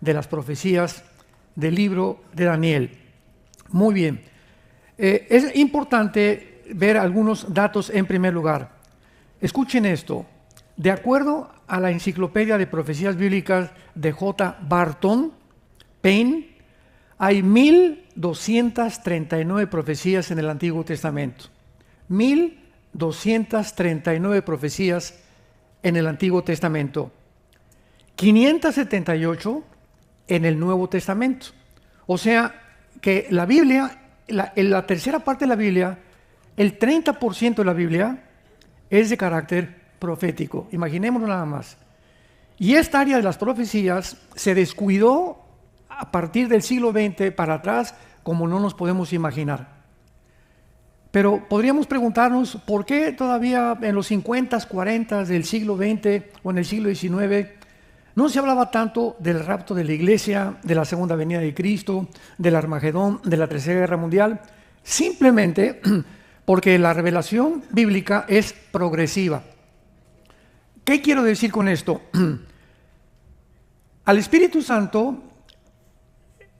de las profecías del libro de Daniel. Muy bien. Es importante ver algunos datos en primer lugar. Escuchen esto. De acuerdo a la Enciclopedia de Profecías Bíblicas de J. Barton Payne, hay 1239 profecías en el Antiguo Testamento. 1239 profecías en el Antiguo Testamento. 578 en el Nuevo Testamento. O sea que la Biblia, en la tercera parte de la Biblia, el 30% de la Biblia es de carácter profético. Imaginémonos nada más. Y esta área de las profecías se descuidó a partir del siglo XX para atrás, como no nos podemos imaginar. Pero podríamos preguntarnos por qué todavía en los 50, 40 del siglo XX o en el siglo XIX no se hablaba tanto del rapto de la iglesia, de la segunda venida de Cristo, del Armagedón, de la Tercera Guerra Mundial. Simplemente porque la revelación bíblica es progresiva. ¿Qué quiero decir con esto? Al Espíritu Santo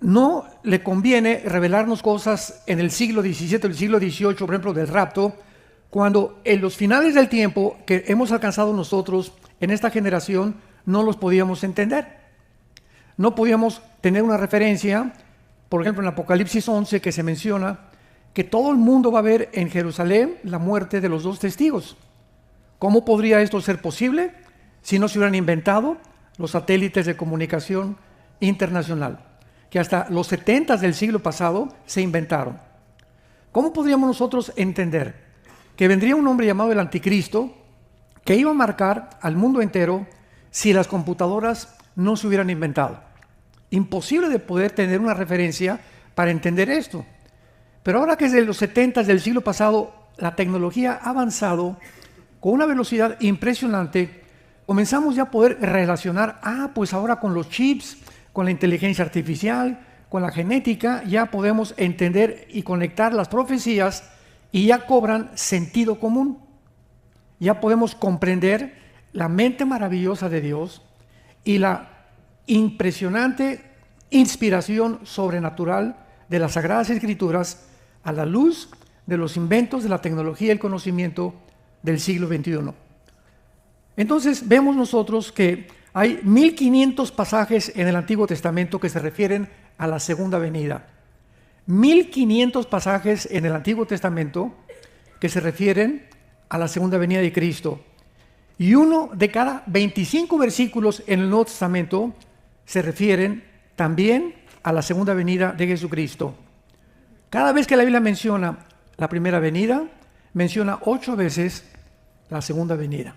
no le conviene revelarnos cosas en el siglo XVII, el siglo XVIII, por ejemplo, del rapto, cuando en los finales del tiempo que hemos alcanzado nosotros en esta generación no los podíamos entender. No podíamos tener una referencia, por ejemplo, en Apocalipsis 11, que se menciona que todo el mundo va a ver en Jerusalén la muerte de los dos testigos. ¿Cómo podría esto ser posible si no se hubieran inventado los satélites de comunicación internacional, que hasta los 70 del siglo pasado se inventaron? ¿Cómo podríamos nosotros entender que vendría un hombre llamado el Anticristo que iba a marcar al mundo entero si las computadoras no se hubieran inventado? Imposible de poder tener una referencia para entender esto. Pero ahora que desde los 70 del siglo pasado la tecnología ha avanzado con una velocidad impresionante, comenzamos ya a poder relacionar, pues ahora con los chips, con la inteligencia artificial, con la genética, ya podemos entender y conectar las profecías y ya cobran sentido común. Ya podemos comprender la mente maravillosa de Dios y la impresionante inspiración sobrenatural de las Sagradas Escrituras a la luz de los inventos de la tecnología y el conocimiento del siglo XXI. Entonces vemos nosotros que hay 1500 pasajes en el Antiguo Testamento que se refieren a la segunda venida. 1500 pasajes en el Antiguo Testamento que se refieren a la segunda venida de Cristo. Y uno de cada 25 versículos en el Nuevo Testamento se refieren también a la segunda venida de Jesucristo. Cada vez que la Biblia menciona la primera venida, menciona 8 veces la segunda venida.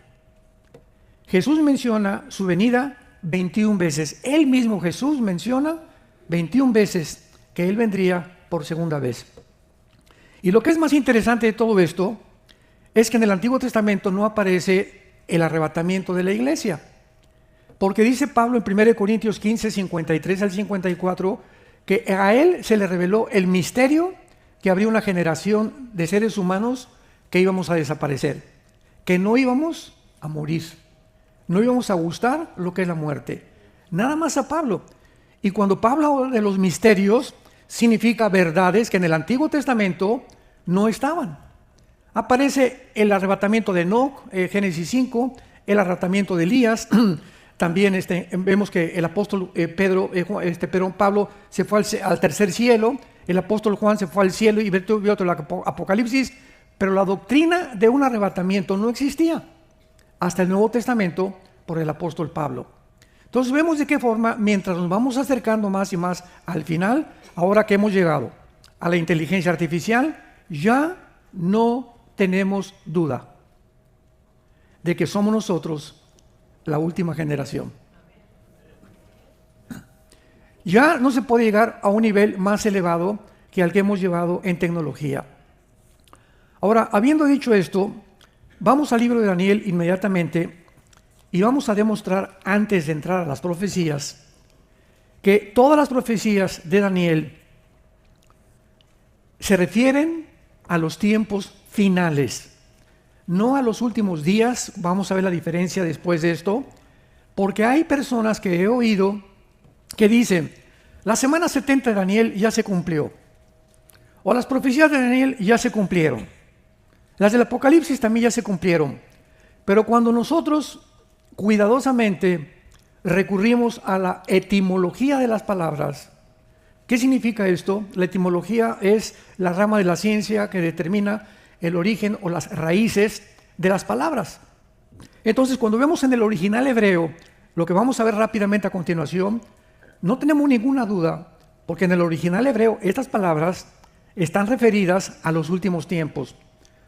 Jesús menciona su venida 21 veces. Él mismo, Jesús, menciona 21 veces que Él vendría por segunda vez. Y lo que es más interesante de todo esto es que en el Antiguo Testamento no aparece el arrebatamiento de la iglesia. Porque dice Pablo en 1 Corintios 15, 53 al 54, que a Él se le reveló el misterio que habría una generación de seres humanos que íbamos a desaparecer, que no íbamos a morir. No íbamos a gustar lo que es la muerte. Nada más a Pablo. Y cuando Pablo habla de los misterios, significa verdades que en el Antiguo Testamento no estaban. Aparece el arrebatamiento de Enoc, Génesis 5, el arrebatamiento de Elías. También vemos que el apóstol Pablo se fue al tercer cielo, el apóstol Juan se fue al cielo y vio otro Apocalipsis, pero la doctrina de un arrebatamiento no existía hasta el Nuevo Testamento por el apóstol Pablo. Entonces vemos de qué forma, mientras nos vamos acercando más y más al final, ahora que hemos llegado a la inteligencia artificial, ya no tenemos duda de que somos nosotros la última generación. Ya no se puede llegar a un nivel más elevado que al que hemos llevado en tecnología. Ahora, habiendo dicho esto, vamos al libro de Daniel inmediatamente y vamos a demostrar, antes de entrar a las profecías, que todas las profecías de Daniel se refieren a los tiempos finales, no a los últimos días. Vamos a ver la diferencia después de esto, porque hay personas que he oído que dice, la semana 70 de Daniel ya se cumplió, o las profecías de Daniel ya se cumplieron, las del Apocalipsis también ya se cumplieron, pero cuando nosotros cuidadosamente recurrimos a la etimología de las palabras, ¿qué significa esto? La etimología es la rama de la ciencia que determina el origen o las raíces de las palabras. Entonces, cuando vemos en el original hebreo, lo que vamos a ver rápidamente a continuación, no tenemos ninguna duda, porque en el original hebreo estas palabras están referidas a los últimos tiempos.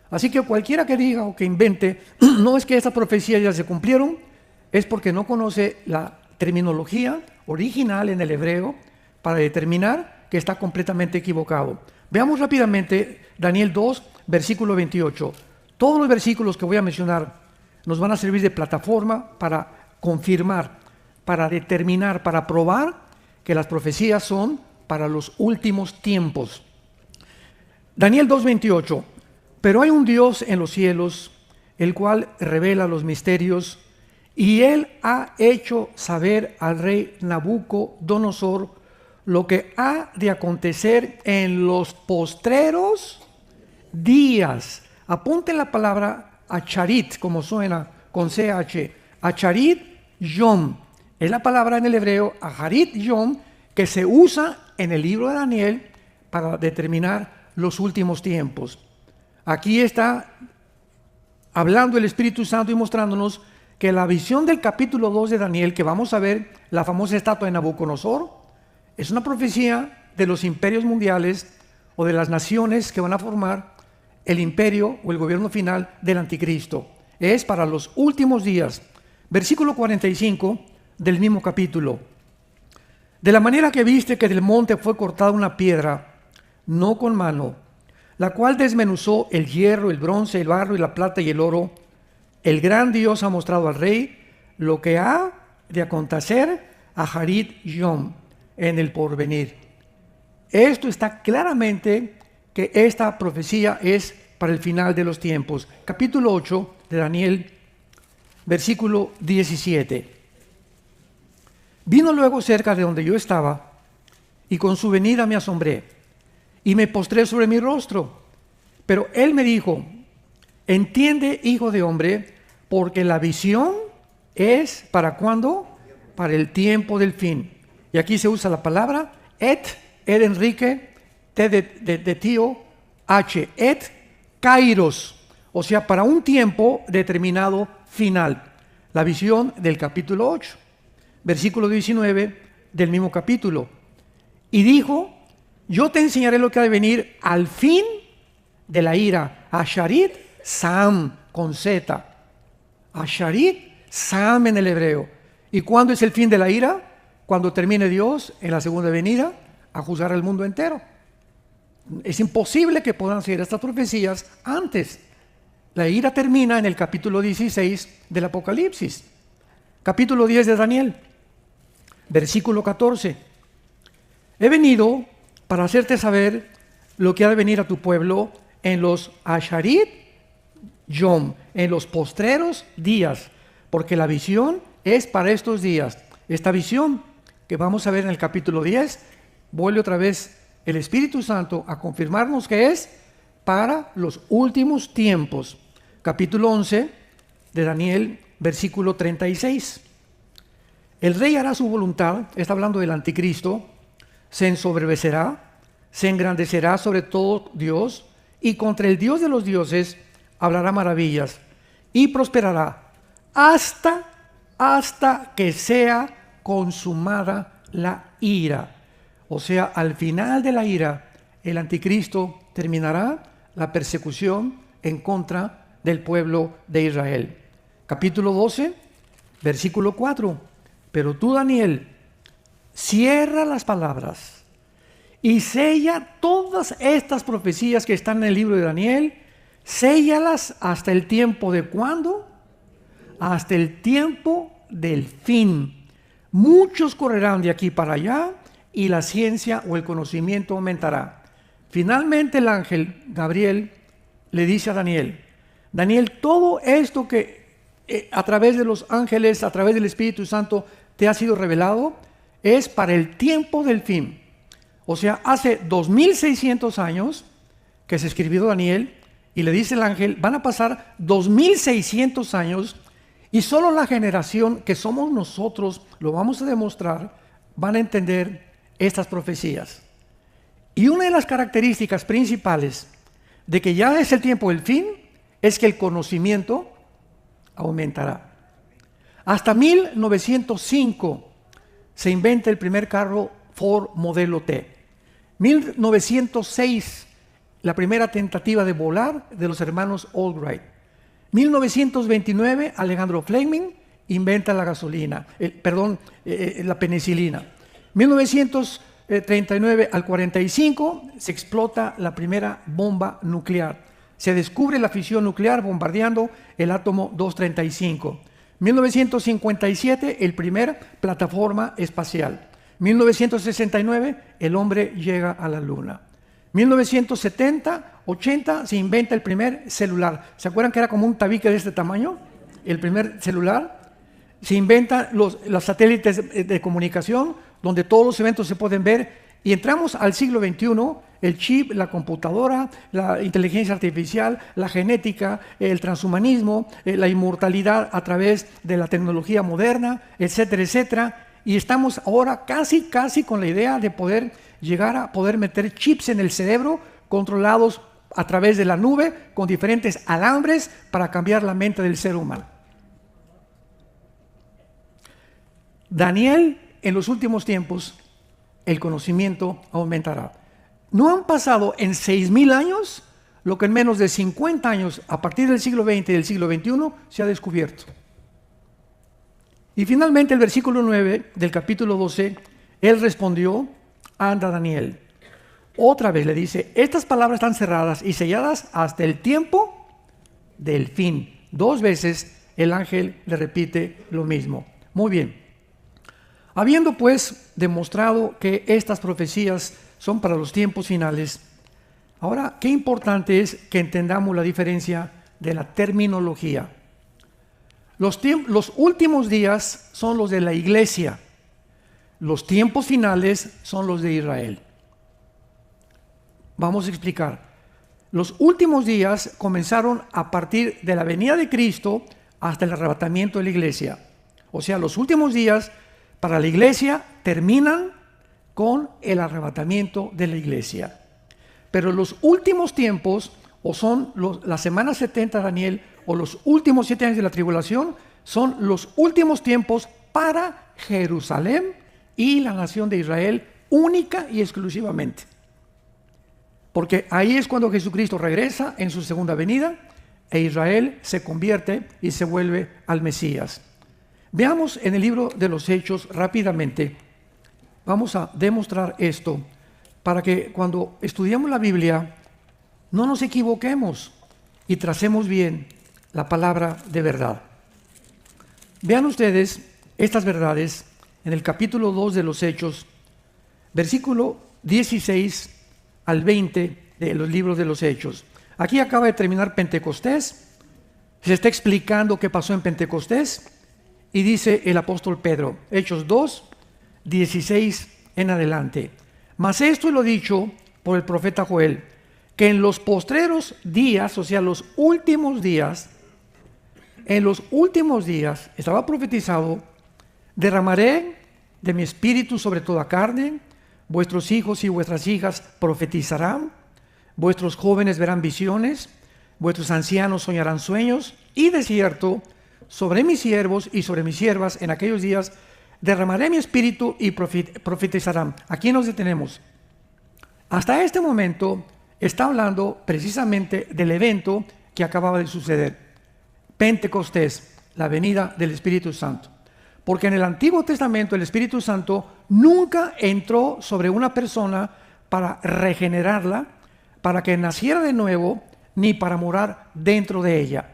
Así que cualquiera que diga o que invente, no es que estas profecías ya se cumplieron, es porque no conoce la terminología original en el hebreo para determinar que está completamente equivocado. Veamos rápidamente Daniel 2, versículo 28. Todos los versículos que voy a mencionar nos van a servir de plataforma para confirmar, para determinar, para probar que las profecías son para los últimos tiempos. Daniel 2:28. Pero hay un Dios en los cielos, el cual revela los misterios, y él ha hecho saber al rey Nabucodonosor lo que ha de acontecer en los postreros días. Apunten la palabra acharit, como suena, con CH. Acharit yom. Es la palabra en el hebreo, acharit yom, que se usa en el libro de Daniel para determinar los últimos tiempos. Aquí está hablando el Espíritu Santo y mostrándonos que la visión del capítulo 2 de Daniel, que vamos a ver, la famosa estatua de Nabucodonosor, es una profecía de los imperios mundiales o de las naciones que van a formar el imperio o el gobierno final del anticristo. Es para los últimos días. Versículo 45 del mismo capítulo. De la manera que viste que del monte fue cortada una piedra, no con mano, la cual desmenuzó el hierro, el bronce, el barro y la plata y el oro, el gran Dios ha mostrado al rey lo que ha de acontecer a Harit Yom en el porvenir. Esto está claramente que esta profecía es para el final de los tiempos. Capítulo 8 de Daniel, versículo 17. Vino luego cerca de donde yo estaba, y con su venida me asombré, y me postré sobre mi rostro. Pero él me dijo, entiende, hijo de hombre, porque la visión es ¿para cuándo? Para el tiempo del fin. Y aquí se usa la palabra et Enrique, T de tío, H, et kairos, o sea, para un tiempo determinado final. La visión del capítulo 8, versículo 19 del mismo capítulo. Y dijo, yo te enseñaré lo que ha de venir al fin de la ira. Asharit Sam, con Z. Asharit Sam en el hebreo. ¿Y cuándo es el fin de la ira? Cuando termine Dios en la segunda venida a juzgar al mundo entero. Es imposible que puedan ser estas profecías antes. La ira termina en el capítulo 16 del Apocalipsis. Capítulo 10 de Daniel, versículo 14. He venido para hacerte saber lo que ha de venir a tu pueblo en los Asharit Yom, en los postreros días, porque la visión es para estos días. Esta visión que vamos a ver en el capítulo 10, vuelve otra vez el Espíritu Santo a confirmarnos que es para los últimos tiempos. Capítulo 11 de Daniel, versículo 36. El rey hará su voluntad, está hablando del anticristo, se ensoberbecerá, se engrandecerá sobre todo Dios, y contra el Dios de los dioses hablará maravillas, y prosperará hasta que sea consumada la ira. O sea, al final de la ira, el anticristo terminará la persecución en contra del pueblo de Israel. Capítulo 12, versículo 4. Pero tú, Daniel, cierra las palabras y sella todas estas profecías que están en el libro de Daniel, séllalas hasta el tiempo de ¿cuándo? Hasta el tiempo del fin. Muchos correrán de aquí para allá y la ciencia o el conocimiento aumentará. Finalmente el ángel Gabriel le dice a Daniel, Daniel, todo esto que a través de los ángeles, a través del Espíritu Santo te ha sido revelado, es para el tiempo del fin. O sea, hace 2600 años que se escribió Daniel, y le dice el ángel, van a pasar 2600 años y solo la generación que somos nosotros, lo vamos a demostrar, van a entender estas profecías. Y una de las características principales de que ya es el tiempo del fin es que el conocimiento aumentará. Hasta 1905 se inventa el primer carro Ford modelo T. 1906 la primera tentativa de volar de los hermanos Albright. 1929 Alejandro Fleming inventa la la penicilina. 1939 al 45 se explota la primera bomba nuclear. Se descubre la fisión nuclear bombardeando el átomo 235. 1957 el primer plataforma espacial. 1969 el hombre llega a la luna. 1970, 80 se inventa el primer celular. ¿Se acuerdan que era como un tabique de este tamaño? El primer celular. Se inventan los satélites de comunicación, donde todos los eventos se pueden ver. Y entramos al siglo XXI, el chip, la computadora, la inteligencia artificial, la genética, el transhumanismo, la inmortalidad a través de la tecnología moderna, etcétera, etcétera. Y estamos ahora casi con la idea de poder llegar a poder meter chips en el cerebro controlados a través de la nube con diferentes alambres para cambiar la mente del ser humano. Daniel, en los últimos tiempos, el conocimiento aumentará. No han pasado en 6,000 años lo que en menos de 50 años, a partir del siglo XX y del siglo XXI, se ha descubierto. Y finalmente el versículo 9 del capítulo 12, él respondió, anda Daniel. Otra vez le dice, estas palabras están cerradas y selladas hasta el tiempo del fin. 2 veces el ángel le repite lo mismo. Muy bien. Habiendo pues demostrado que estas profecías son para los tiempos finales, ahora qué importante es que entendamos la diferencia de la terminología. Los últimos días son los de la iglesia, los tiempos finales son los de Israel. Vamos a explicar. Los últimos días comenzaron a partir de la venida de Cristo hasta el arrebatamiento de la iglesia. O sea, los últimos días para la iglesia terminan con el arrebatamiento de la iglesia. Pero los últimos tiempos, o son las semanas 70 de Daniel, o los últimos 7 años de la tribulación, son los últimos tiempos para Jerusalén y la nación de Israel, única y exclusivamente. Porque ahí es cuando Jesucristo regresa en su segunda venida, e Israel se convierte y se vuelve al Mesías. Veamos en el libro de los Hechos rápidamente. Vamos a demostrar esto para que cuando estudiamos la Biblia no nos equivoquemos y tracemos bien la palabra de verdad. Vean ustedes estas verdades en el capítulo 2 de los Hechos, versículo 16 al 20 de los libros de los Hechos. Aquí acaba de terminar Pentecostés, se está explicando qué pasó en Pentecostés, y dice el apóstol Pedro, Hechos 2, 16 en adelante. Mas esto lo dicho por el profeta Joel, que en los postreros días, o sea, los últimos días, en los últimos días, estaba profetizado, derramaré de mi espíritu sobre toda carne, vuestros hijos y vuestras hijas profetizarán, vuestros jóvenes verán visiones, vuestros ancianos soñarán sueños, y de cierto, sobre mis siervos y sobre mis siervas en aquellos días derramaré mi espíritu y profetizarán. Aquí nos detenemos. Hasta este momento está hablando precisamente del evento que acababa de suceder. Pentecostés, la venida del Espíritu Santo. Porque en el Antiguo Testamento el Espíritu Santo nunca entró sobre una persona para regenerarla, para que naciera de nuevo, ni para morar dentro de ella.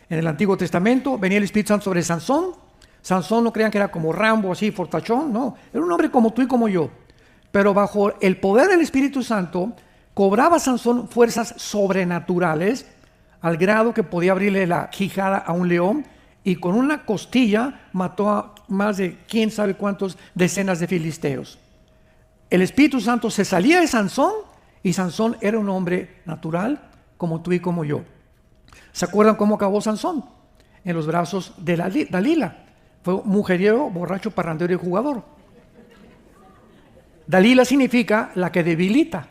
En el Antiguo Testamento venía el Espíritu Santo sobre Sansón. Sansón, no crean que era como Rambo, así, fortachón, no. Era un hombre como tú y como yo. Pero bajo el poder del Espíritu Santo, cobraba Sansón fuerzas sobrenaturales, al grado que podía abrirle la quijada a un león y con una costilla mató a más de quién sabe cuántos decenas de filisteos. El Espíritu Santo se salía de Sansón y Sansón era un hombre natural como tú y como yo. ¿Se acuerdan cómo acabó Sansón? En los brazos de Dalila. Fue un mujeriego, borracho, parrandero y jugador. Dalila significa la que debilita.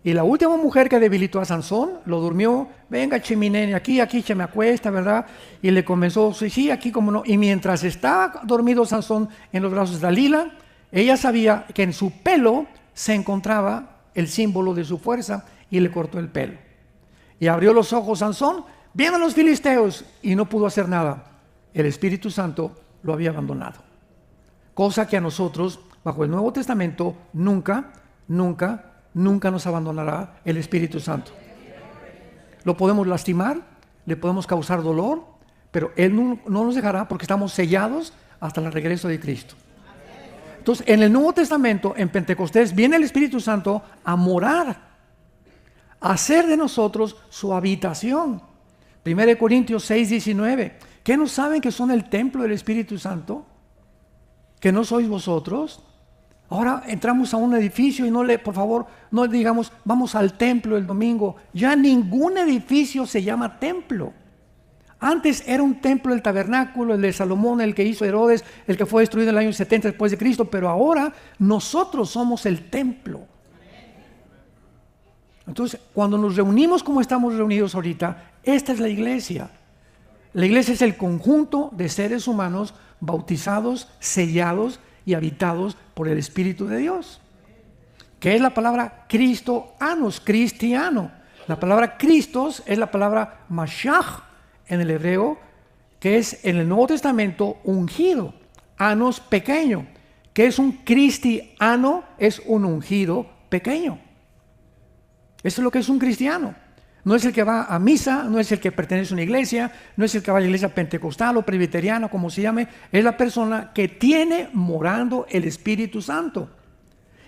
Y la última mujer que debilitó a Sansón, lo durmió, venga chiminene, aquí se me acuesta, ¿verdad? Y le comenzó, sí, aquí como no. Y mientras estaba dormido Sansón en los brazos de Dalila, ella sabía que en su pelo se encontraba el símbolo de su fuerza y le cortó el pelo. Y abrió los ojos Sansón, vienen los filisteos, y no pudo hacer nada. El Espíritu Santo lo había abandonado. Cosa que a nosotros, bajo el Nuevo Testamento, nunca nos abandonará el Espíritu Santo. Lo podemos lastimar, le podemos causar dolor, pero Él no nos dejará porque estamos sellados hasta el regreso de Cristo. Entonces, en el Nuevo Testamento, en Pentecostés, viene el Espíritu Santo a morar, a hacer de nosotros su habitación. 1 Corintios 6:19. ¿Qué no saben que son el templo del Espíritu Santo? ¿Que no sois vosotros? Ahora entramos a un edificio y por favor, no digamos, vamos al templo el domingo. Ya ningún edificio se llama templo. Antes era un templo el tabernáculo, el de Salomón, el que hizo Herodes, el que fue destruido en el año 70 después de Cristo, pero ahora nosotros somos el templo. Entonces, cuando nos reunimos como estamos reunidos ahorita, esta es la iglesia. La iglesia es el conjunto de seres humanos bautizados, sellados y habitados por el Espíritu de Dios. Que es la palabra Cristo-anos, cristiano. La palabra Cristos es la palabra Mashiach en el hebreo, que es en el Nuevo Testamento ungido. Anos, pequeño. Que es un cristiano, es un ungido pequeño. Eso es lo que es un cristiano. No es el que va a misa, no es el que pertenece a una iglesia, no es el que va a la iglesia pentecostal o presbiteriana, como se llame. Es la persona que tiene morando el Espíritu Santo.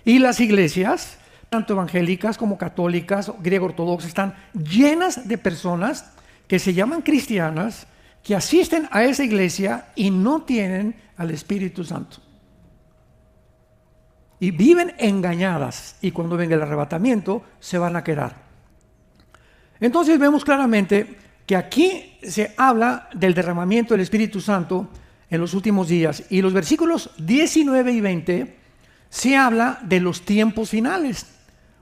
Y las iglesias, tanto evangélicas como católicas, griego-ortodoxas, están llenas de personas que se llaman cristianas, que asisten a esa iglesia y no tienen al Espíritu Santo. Y viven engañadas, y cuando venga el arrebatamiento se van a quedar. Entonces vemos claramente que aquí se habla del derramamiento del Espíritu Santo en los últimos días, y los versículos 19 y 20 se habla de los tiempos finales.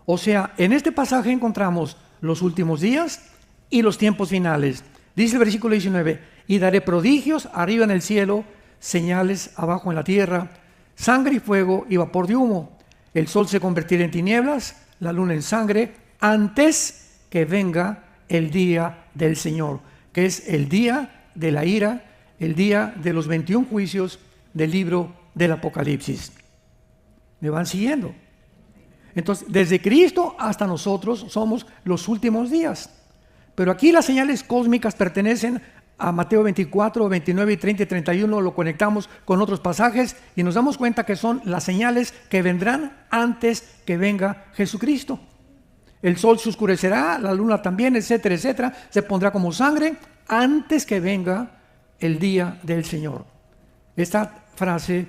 O sea, en este pasaje encontramos los últimos días y los tiempos finales. Dice el versículo 19, y daré prodigios arriba en el cielo, señales abajo en la tierra, sangre y fuego y vapor de humo. El sol se convertirá en tinieblas, la luna en sangre, antes que venga el día del Señor, que es el día de la ira, el día de los 21 juicios del libro del Apocalipsis. ¿Me van siguiendo? Entonces, desde Cristo hasta nosotros somos los últimos días. Pero aquí las señales cósmicas pertenecen a Mateo 24, 29 y 30 y 31, lo conectamos con otros pasajes y nos damos cuenta que son las señales que vendrán antes que venga Jesucristo. El sol se oscurecerá, la luna también, etcétera, etcétera, se pondrá como sangre antes que venga el día del Señor. Esta frase,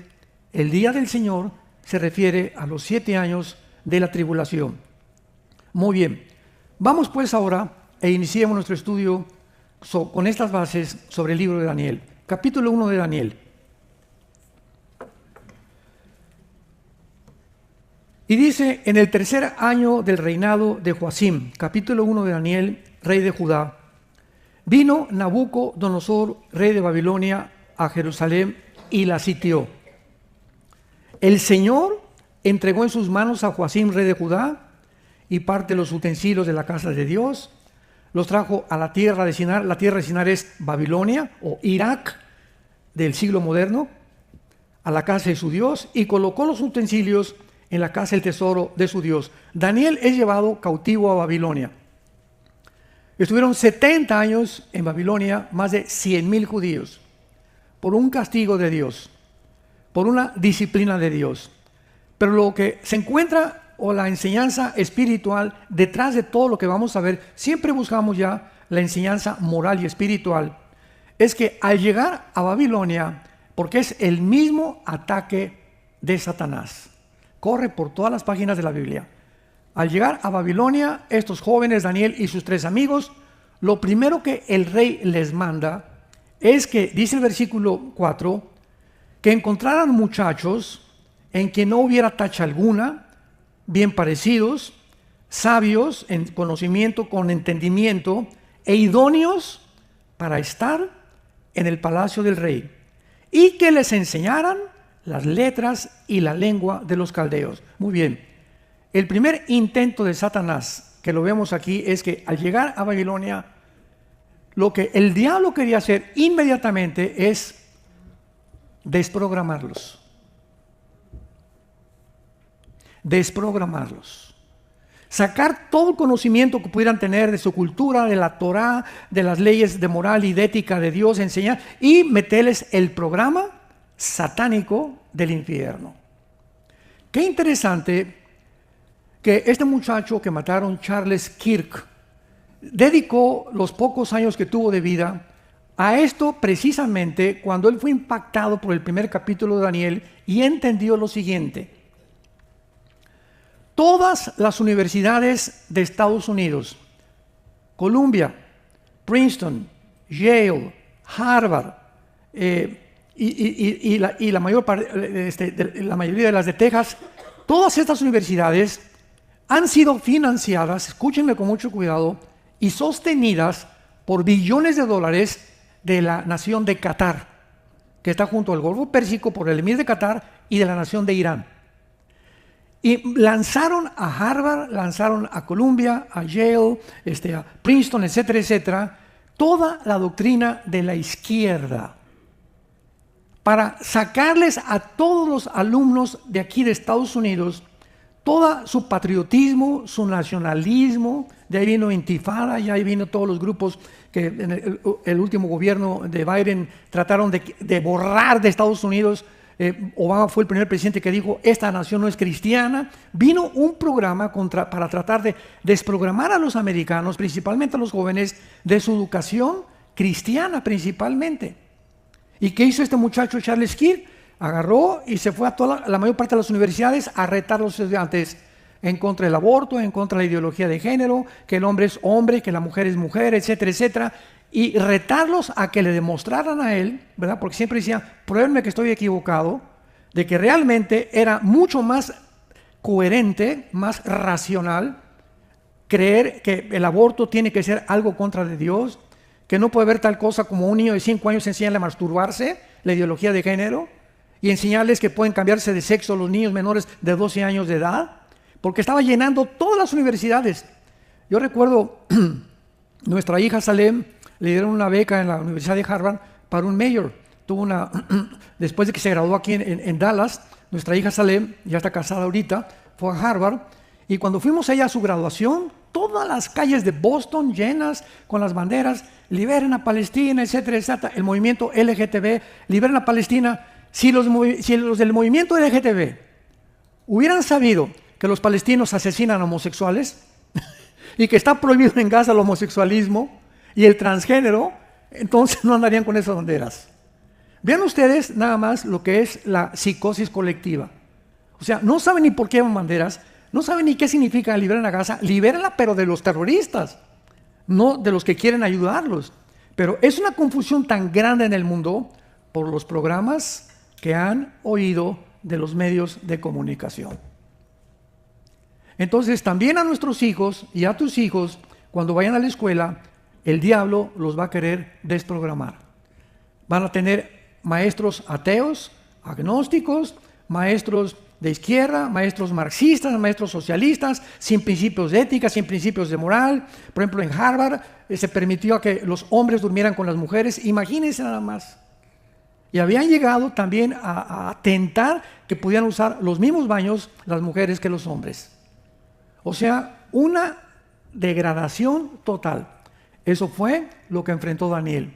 el día del Señor, se refiere a los 7 años de la tribulación. Muy bien, vamos pues ahora e iniciemos nuestro estudio con estas bases sobre el libro de Daniel. Capítulo 1 de Daniel. Y dice, en el tercer año del reinado de Joacim, capítulo 1 de Daniel, rey de Judá, vino Nabucodonosor, rey de Babilonia, a Jerusalén y la sitió. El Señor entregó en sus manos a Joacim, rey de Judá, y parte de los utensilios de la casa de Dios, los trajo a la tierra de Sinar. La tierra de Sinar es Babilonia o Irak del siglo moderno, a la casa de su Dios, y colocó los utensilios en la casa del tesoro de su Dios. Daniel es llevado cautivo a Babilonia. Estuvieron 70 años en Babilonia, más de 100,000 judíos, por un castigo de Dios, por una disciplina de Dios. Pero lo que se encuentra, o la enseñanza espiritual detrás de todo lo que vamos a ver, siempre buscamos ya la enseñanza moral y espiritual, es que al llegar a Babilonia, porque es el mismo ataque de Satanás, corre por todas las páginas de la Biblia. Al llegar a Babilonia, estos jóvenes, Daniel y sus 3 amigos, lo primero que el rey les manda es que, dice el versículo 4, que encontraran muchachos en que no hubiera tacha alguna, bien parecidos, sabios en conocimiento, con entendimiento, e idóneos para estar en el palacio del rey, y que les enseñaran las letras y la lengua de los caldeos. Muy bien. El primer intento de Satanás, que lo vemos aquí, es que al llegar a Babilonia, lo que el diablo quería hacer inmediatamente es desprogramarlos. Desprogramarlos. Sacar todo el conocimiento que pudieran tener de su cultura, de la Torá, de las leyes de moral y de ética de Dios, enseñar y meterles el programa satánico del infierno. Qué interesante que este muchacho que mataron, Charles Kirk, dedicó los pocos años que tuvo de vida a esto precisamente cuando él fue impactado por el primer capítulo de Daniel y entendió lo siguiente. Todas las universidades de Estados Unidos, Columbia, Princeton, Yale, Harvard, y la mayoría de las de Texas, todas estas universidades han sido financiadas, escúchenme con mucho cuidado, y sostenidas por billones de dólares de la nación de Qatar, que está junto al Golfo Pérsico, por el emir de Qatar y de la nación de Irán. Y lanzaron a Harvard, lanzaron a Columbia, a Yale, a Princeton, etcétera, etcétera, toda la doctrina de la izquierda, para sacarles a todos los alumnos de aquí de Estados Unidos todo su patriotismo, su nacionalismo. De ahí vino Intifada, y ahí vino todos los grupos que en el último gobierno de Biden trataron de borrar de Estados Unidos. Obama fue el primer presidente que dijo, esta nación no es cristiana. Vino un programa para tratar de desprogramar a los americanos, principalmente a los jóvenes, de su educación cristiana principalmente. ¿Y qué hizo este muchacho Charles Kirk? Agarró y se fue a la mayor parte de las universidades a retar a los estudiantes en contra del aborto, en contra de la ideología de género, que el hombre es hombre, que la mujer es mujer, etcétera, etcétera, y retarlos a que le demostraran a él, ¿verdad? Porque siempre decía, pruébenme que estoy equivocado, de que realmente era mucho más coherente, más racional, creer que el aborto tiene que ser algo contra de Dios, que no puede haber tal cosa como un niño de 5 años enseñarle a masturbarse, la ideología de género, y enseñarles que pueden cambiarse de sexo los niños menores de 12 años de edad, porque estaba llenando todas las universidades. Yo recuerdo, nuestra hija Salem le dieron una beca en la Universidad de Harvard para un mayor. Después de que se graduó aquí en Dallas, nuestra hija Salem, ya está casada ahorita, fue a Harvard, y cuando fuimos allá a su graduación, todas las calles de Boston llenas con las banderas, liberen a Palestina, etcétera, etcétera, el movimiento LGTB, liberen a Palestina. Si los del movimiento LGTB hubieran sabido que los palestinos asesinan homosexuales y que está prohibido en Gaza el homosexualismo y el transgénero, entonces no andarían con esas banderas. Vean ustedes nada más lo que es la psicosis colectiva. O sea, no saben ni por qué llevan banderas, no saben ni qué significa liberar a Gaza. Libérenla, pero de los terroristas, no de los que quieren ayudarlos. Pero es una confusión tan grande en el mundo por los programas que han oído de los medios de comunicación. Entonces, también a nuestros hijos y a tus hijos, cuando vayan a la escuela, el diablo los va a querer desprogramar. Van a tener maestros ateos, agnósticos, maestros de izquierda, maestros marxistas, maestros socialistas, sin principios de ética, sin principios de moral. Por ejemplo, en Harvard se permitió que los hombres durmieran con las mujeres. Imagínense nada más. Y habían llegado también a tentar que pudieran usar los mismos baños las mujeres que los hombres. O sea, una degradación total. Eso fue lo que enfrentó Daniel.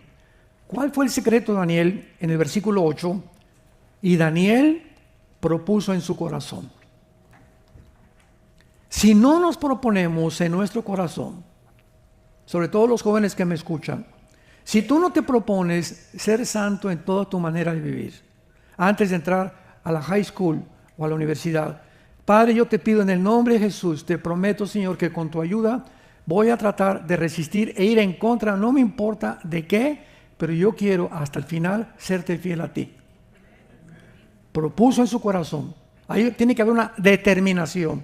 ¿Cuál fue el secreto de Daniel? En el versículo 8, y Daniel propuso en su corazón. Si no nos proponemos en nuestro corazón, sobre todo los jóvenes que me escuchan, Si tú no te propones ser santo en toda tu manera de vivir, antes de entrar a la high school o a la universidad, Padre, yo te pido en el nombre de Jesús, te prometo, Señor, que con tu ayuda voy a tratar de resistir e ir en contra, no me importa de qué, pero yo quiero hasta el final serte fiel a ti. Propuso en su corazón. Ahí tiene que haber una determinación.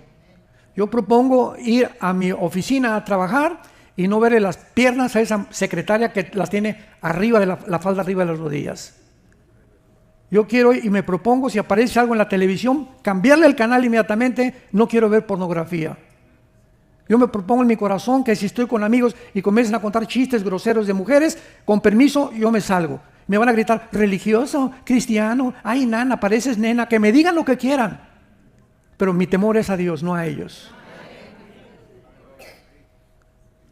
Yo propongo ir a mi oficina a trabajar y no verle las piernas a esa secretaria que las tiene arriba de la falda arriba de las rodillas. Yo quiero y me propongo, si aparece algo en la televisión, cambiarle el canal inmediatamente. No quiero ver pornografía. Yo me propongo en mi corazón que si estoy con amigos y comienzan a contar chistes groseros de mujeres, con permiso, yo me salgo. Me van a gritar, religioso, cristiano, ay nana, pareces nena, que me digan lo que quieran. Pero mi temor es a Dios, no a ellos.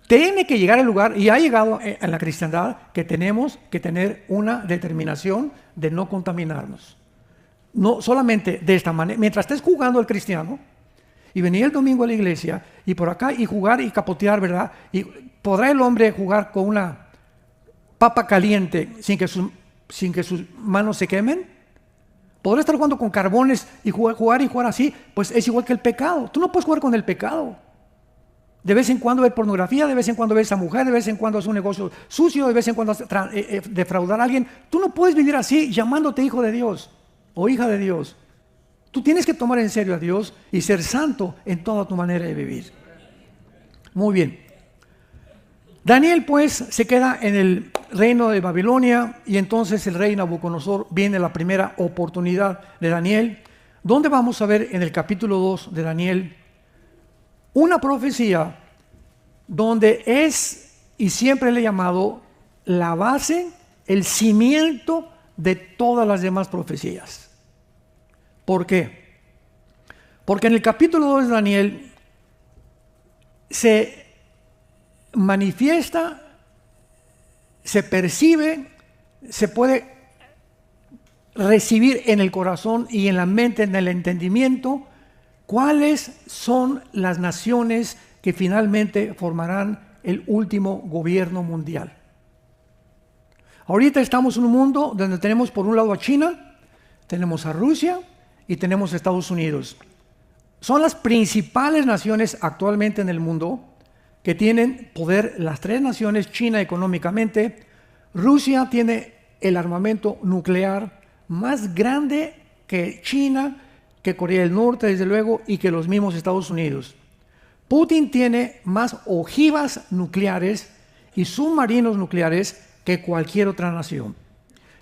Tiene que llegar al lugar, y ha llegado en la cristiandad, que tenemos que tener una determinación de no contaminarnos. No solamente de esta manera, mientras estés jugando al cristiano, y venir el domingo a la iglesia, y por acá, y jugar y capotear, ¿verdad? Y podrá el hombre jugar con una papa caliente sin que sus manos se quemen. Podrá estar jugando con carbones y jugar así, pues es igual que el pecado. Tú no puedes jugar con el pecado. De vez en cuando ver pornografía, de vez en cuando ver a esa mujer, de vez en cuando hacer un negocio sucio, de vez en cuando defraudar a alguien. Tú no puedes vivir así llamándote hijo de Dios o hija de Dios. Tú tienes que tomar en serio a Dios y ser santo en toda tu manera de vivir. Muy bien. Daniel pues se queda en el reino de Babilonia y entonces el rey Nabucodonosor viene la primera oportunidad de Daniel, donde vamos a ver en el capítulo 2 de Daniel una profecía donde es y siempre le he llamado la base, el cimiento de todas las demás profecías. ¿Por qué? Porque en el capítulo 2 de Daniel se manifiesta, se percibe, se puede recibir en el corazón y en la mente, en el entendimiento, cuáles son las naciones que finalmente formarán el último gobierno mundial. Ahorita estamos en un mundo donde tenemos por un lado a China, tenemos a Rusia y tenemos a Estados Unidos. Son las principales naciones actualmente en el mundo que tienen poder. Las tres naciones: China económicamente, Rusia tiene el armamento nuclear más grande que China, que Corea del Norte desde luego, y que los mismos Estados Unidos. Putin tiene más ojivas nucleares y submarinos nucleares que cualquier otra nación.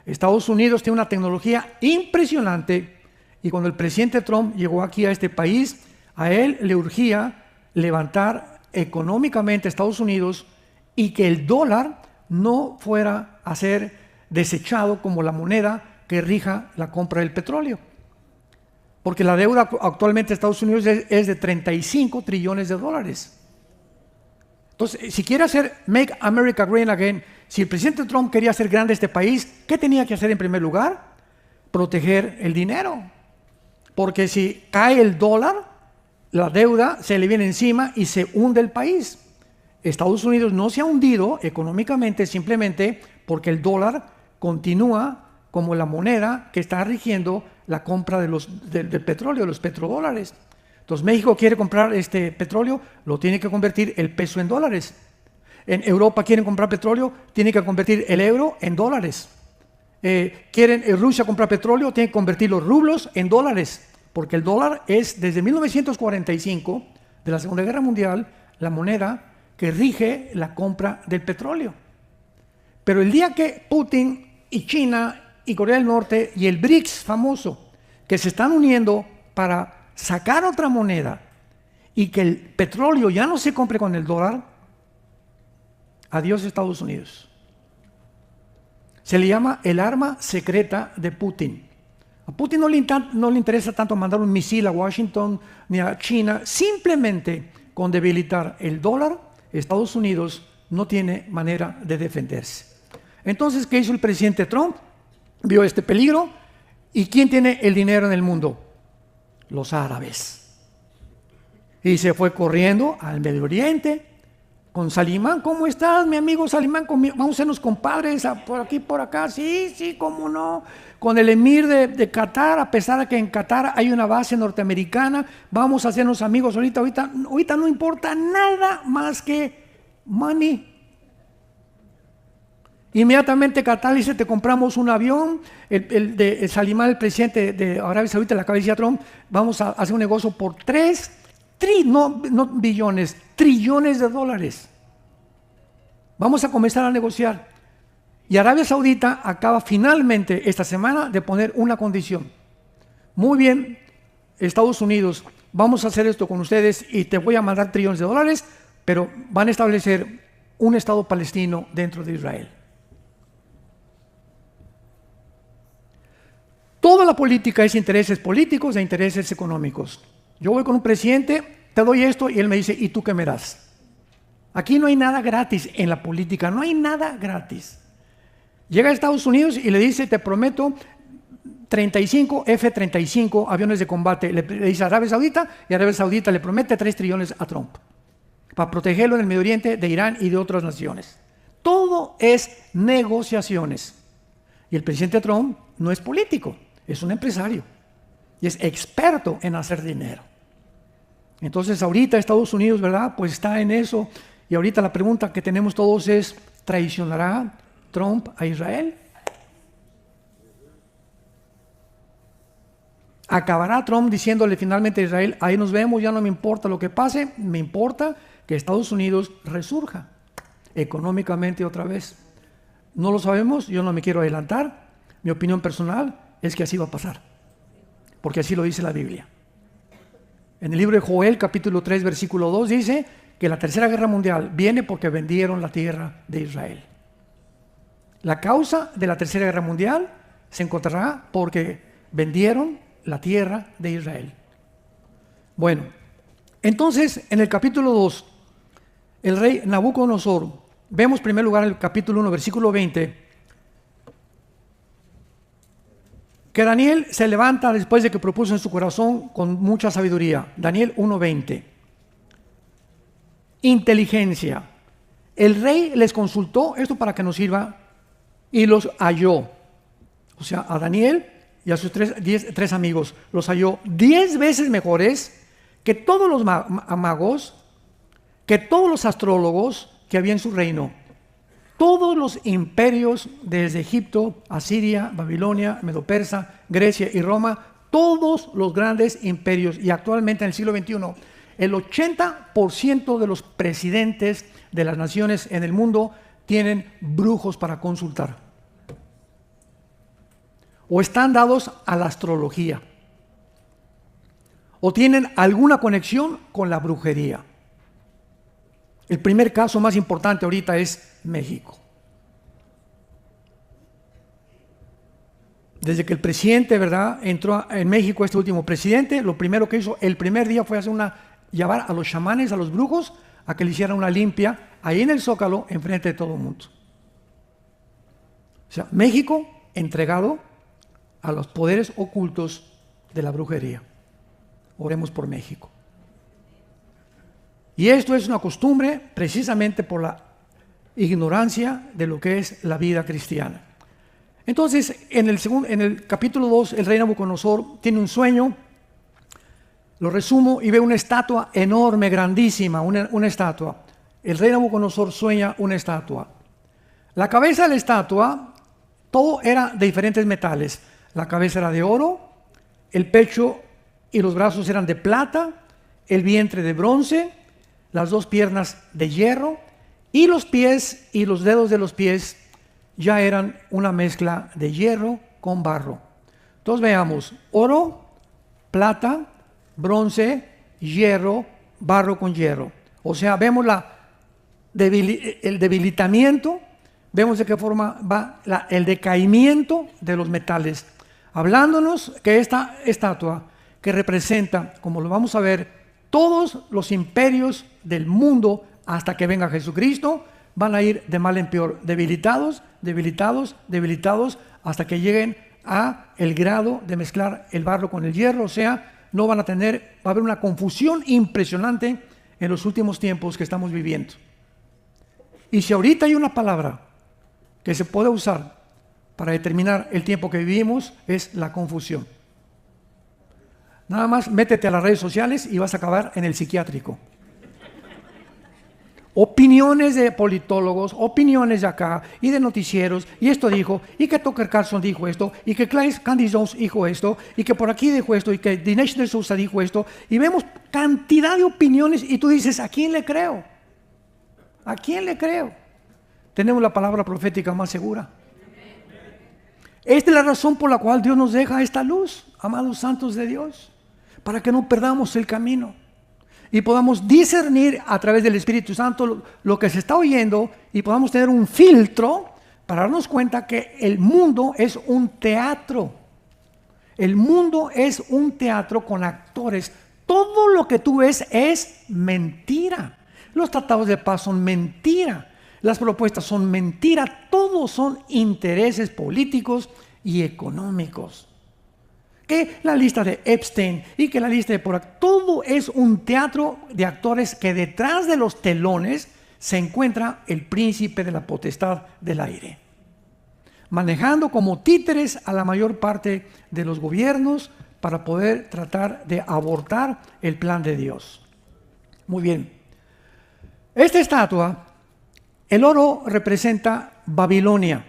Estados Unidos tiene una tecnología impresionante, y cuando el presidente Trump llegó aquí a este país, a él le urgía levantar económicamente a Estados Unidos y que el dólar no fuera a ser desechado como la moneda que rija la compra del petróleo. Porque la deuda actualmente de Estados Unidos es de 35 trillones de dólares. Entonces, si quiere hacer Make America Great Again, si el presidente Trump quería hacer grande este país, ¿qué tenía que hacer en primer lugar? Proteger el dinero. Porque si cae el dólar, la deuda se le viene encima y se hunde el país. Estados Unidos no se ha hundido económicamente simplemente porque el dólar continúa como la moneda que está rigiendo la compra del petróleo, de los petrodólares. Entonces México quiere comprar este petróleo, lo tiene que convertir el peso en dólares. En Europa quieren comprar petróleo, tiene que convertir el euro en dólares. Quieren Rusia comprar petróleo, tiene que convertir los rublos en dólares, porque el dólar es desde 1945, de la Segunda Guerra Mundial, la moneda que rige la compra del petróleo. Pero el día que Putin y China y Corea del Norte y el BRICS famoso, que se están uniendo para sacar otra moneda y que el petróleo ya no se compre con el dólar, adiós Estados Unidos. Se le llama el arma secreta de Putin. A Putin no le interesa tanto mandar un misil a Washington ni a China. Simplemente con debilitar el dólar, Estados Unidos no tiene manera de defenderse. Entonces, ¿qué hizo el presidente Trump? Vio este peligro. ¿Y quién tiene el dinero en el mundo? Los árabes. Y se fue corriendo al Medio Oriente, con Salimán. ¿Cómo estás, mi amigo Salimán? Vamos a hacernos compadres por aquí, por acá. Sí, sí, cómo no. Con el emir de Qatar, a pesar de que en Qatar hay una base norteamericana, vamos a hacernos amigos ahorita no importa nada más que money. Inmediatamente Qatar dice, te compramos un avión, el Salimán, el presidente de Arabia Saudita, la cabeza de Trump, vamos a hacer un negocio por no billones, trillones de dólares. Vamos a comenzar a negociar. Y Arabia Saudita acaba finalmente esta semana de poner una condición. Muy bien, Estados Unidos, vamos a hacer esto con ustedes y te voy a mandar trillones de dólares, pero van a establecer un Estado palestino dentro de Israel. Toda la política es intereses políticos e intereses económicos. Yo voy con un presidente, te doy esto y él me dice, ¿y tú qué me das? Aquí no hay nada gratis en la política, no hay nada gratis. Llega a Estados Unidos y le dice, te prometo 35 F-35 aviones de combate. Le dice a Arabia Saudita y Arabia Saudita le promete 3 trillones a Trump para protegerlo en el Medio Oriente de Irán y de otras naciones. Todo es negociaciones. Y el presidente Trump no es político, es un empresario y es experto en hacer dinero. Entonces ahorita Estados Unidos, ¿verdad? Pues está en eso. Y ahorita la pregunta que tenemos todos es, ¿traicionará Trump a Israel? ¿Acabará Trump diciéndole finalmente a Israel, ahí nos vemos, ya no me importa lo que pase, me importa que Estados Unidos resurja económicamente otra vez? No lo sabemos, yo no me quiero adelantar. Mi opinión personal es que así va a pasar, porque así lo dice la Biblia. En el libro de Joel, capítulo 3, versículo 2, dice que la tercera guerra mundial viene porque vendieron la tierra de Israel. La causa de la tercera guerra mundial se encontrará porque vendieron la tierra de Israel. Bueno, entonces en el capítulo 2, el rey Nabucodonosor, vemos en primer lugar en el capítulo 1, versículo 20, que Daniel se levanta después de que propuso en su corazón con mucha sabiduría. Daniel 1:20. Inteligencia. El rey les consultó, esto para que nos sirva, y los halló. O sea, a Daniel y a sus tres amigos los halló 10 veces mejores que todos los magos, que todos los astrólogos que había en su reino. Todos los imperios desde Egipto, Asiria, Babilonia, Medo-Persa, Grecia y Roma, todos los grandes imperios, y actualmente en el siglo XXI, el 80% de los presidentes de las naciones en el mundo tienen brujos para consultar. O están dados a la astrología. O tienen alguna conexión con la brujería. El primer caso más importante ahorita es México. Desde que el presidente, ¿verdad?, entró en México, este último presidente, lo primero que hizo el primer día fue llevar a los chamanes, a los brujos, a que le hicieran una limpia ahí en el Zócalo, enfrente de todo el mundo. O sea, México entregado a los poderes ocultos de la brujería. Oremos por México. Y esto es una costumbre precisamente por la ignorancia de lo que es la vida cristiana. Entonces, en el capítulo 2, el rey Nabucodonosor tiene un sueño, lo resumo, y ve una estatua enorme, grandísima, una estatua. El rey Nabucodonosor sueña una estatua. La cabeza de la estatua, todo era de diferentes metales. La cabeza era de oro, el pecho y los brazos eran de plata, el vientre de bronce, las 2 piernas de hierro, y los pies y los dedos de los pies ya eran una mezcla de hierro con barro. Entonces veamos, oro, plata, bronce, hierro, barro con hierro. O sea, vemos el debilitamiento, vemos de qué forma va el decaimiento de los metales. Hablándonos que esta estatua, que representa, como lo vamos a ver, todos los imperios del mundo hasta que venga Jesucristo, van a ir de mal en peor, debilitados, debilitados, debilitados, hasta que lleguen a el grado de mezclar el barro con el hierro. O sea, va a haber una confusión impresionante en los últimos tiempos que estamos viviendo. Y si ahorita hay una palabra que se puede usar para determinar el tiempo que vivimos, es la confusión. Nada más métete a las redes sociales y vas a acabar en el psiquiátrico. Opiniones de politólogos, opiniones de acá y de noticieros, y esto dijo, y que Tucker Carlson dijo esto, y que Candy Jones dijo esto, y que por aquí dijo esto, y que Dinesh D'Souza dijo esto, y vemos cantidad de opiniones, y tú dices, ¿a quién le creo? ¿A quién le creo? Tenemos la palabra profética más segura. Esta es la razón por la cual Dios nos deja esta luz, amados santos de Dios, para que no perdamos el camino y podamos discernir a través del Espíritu Santo lo que se está oyendo y podamos tener un filtro para darnos cuenta que el mundo es un teatro. El mundo es un teatro con actores. Todo lo que tú ves es mentira. Los tratados de paz son mentira. Las propuestas son mentira. Todos son intereses políticos y económicos. Que la lista de Epstein y que la lista de por aquí, todo es un teatro de actores que detrás de los telones se encuentra el príncipe de la potestad del aire, manejando como títeres a la mayor parte de los gobiernos para poder tratar de abortar el plan de Dios. Muy bien. Esta estatua, el oro representa Babilonia.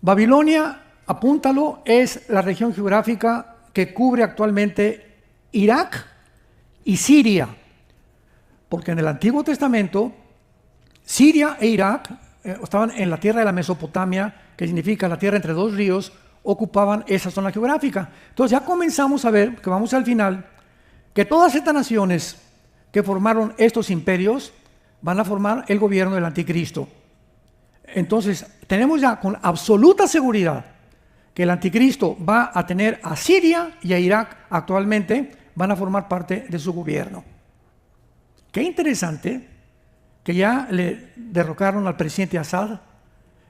Babilonia, apúntalo, es la región geográfica que cubre actualmente Irak y Siria. Porque en el Antiguo Testamento, Siria e Irak estaban en la tierra de la Mesopotamia, que significa la tierra entre dos ríos, ocupaban esa zona geográfica. Entonces ya comenzamos a ver, que vamos al final, que todas estas naciones que formaron estos imperios van a formar el gobierno del anticristo. Entonces tenemos ya con absoluta seguridad que el anticristo va a tener a Siria y a Irak actualmente, van a formar parte de su gobierno. Qué interesante que ya le derrocaron al presidente Assad,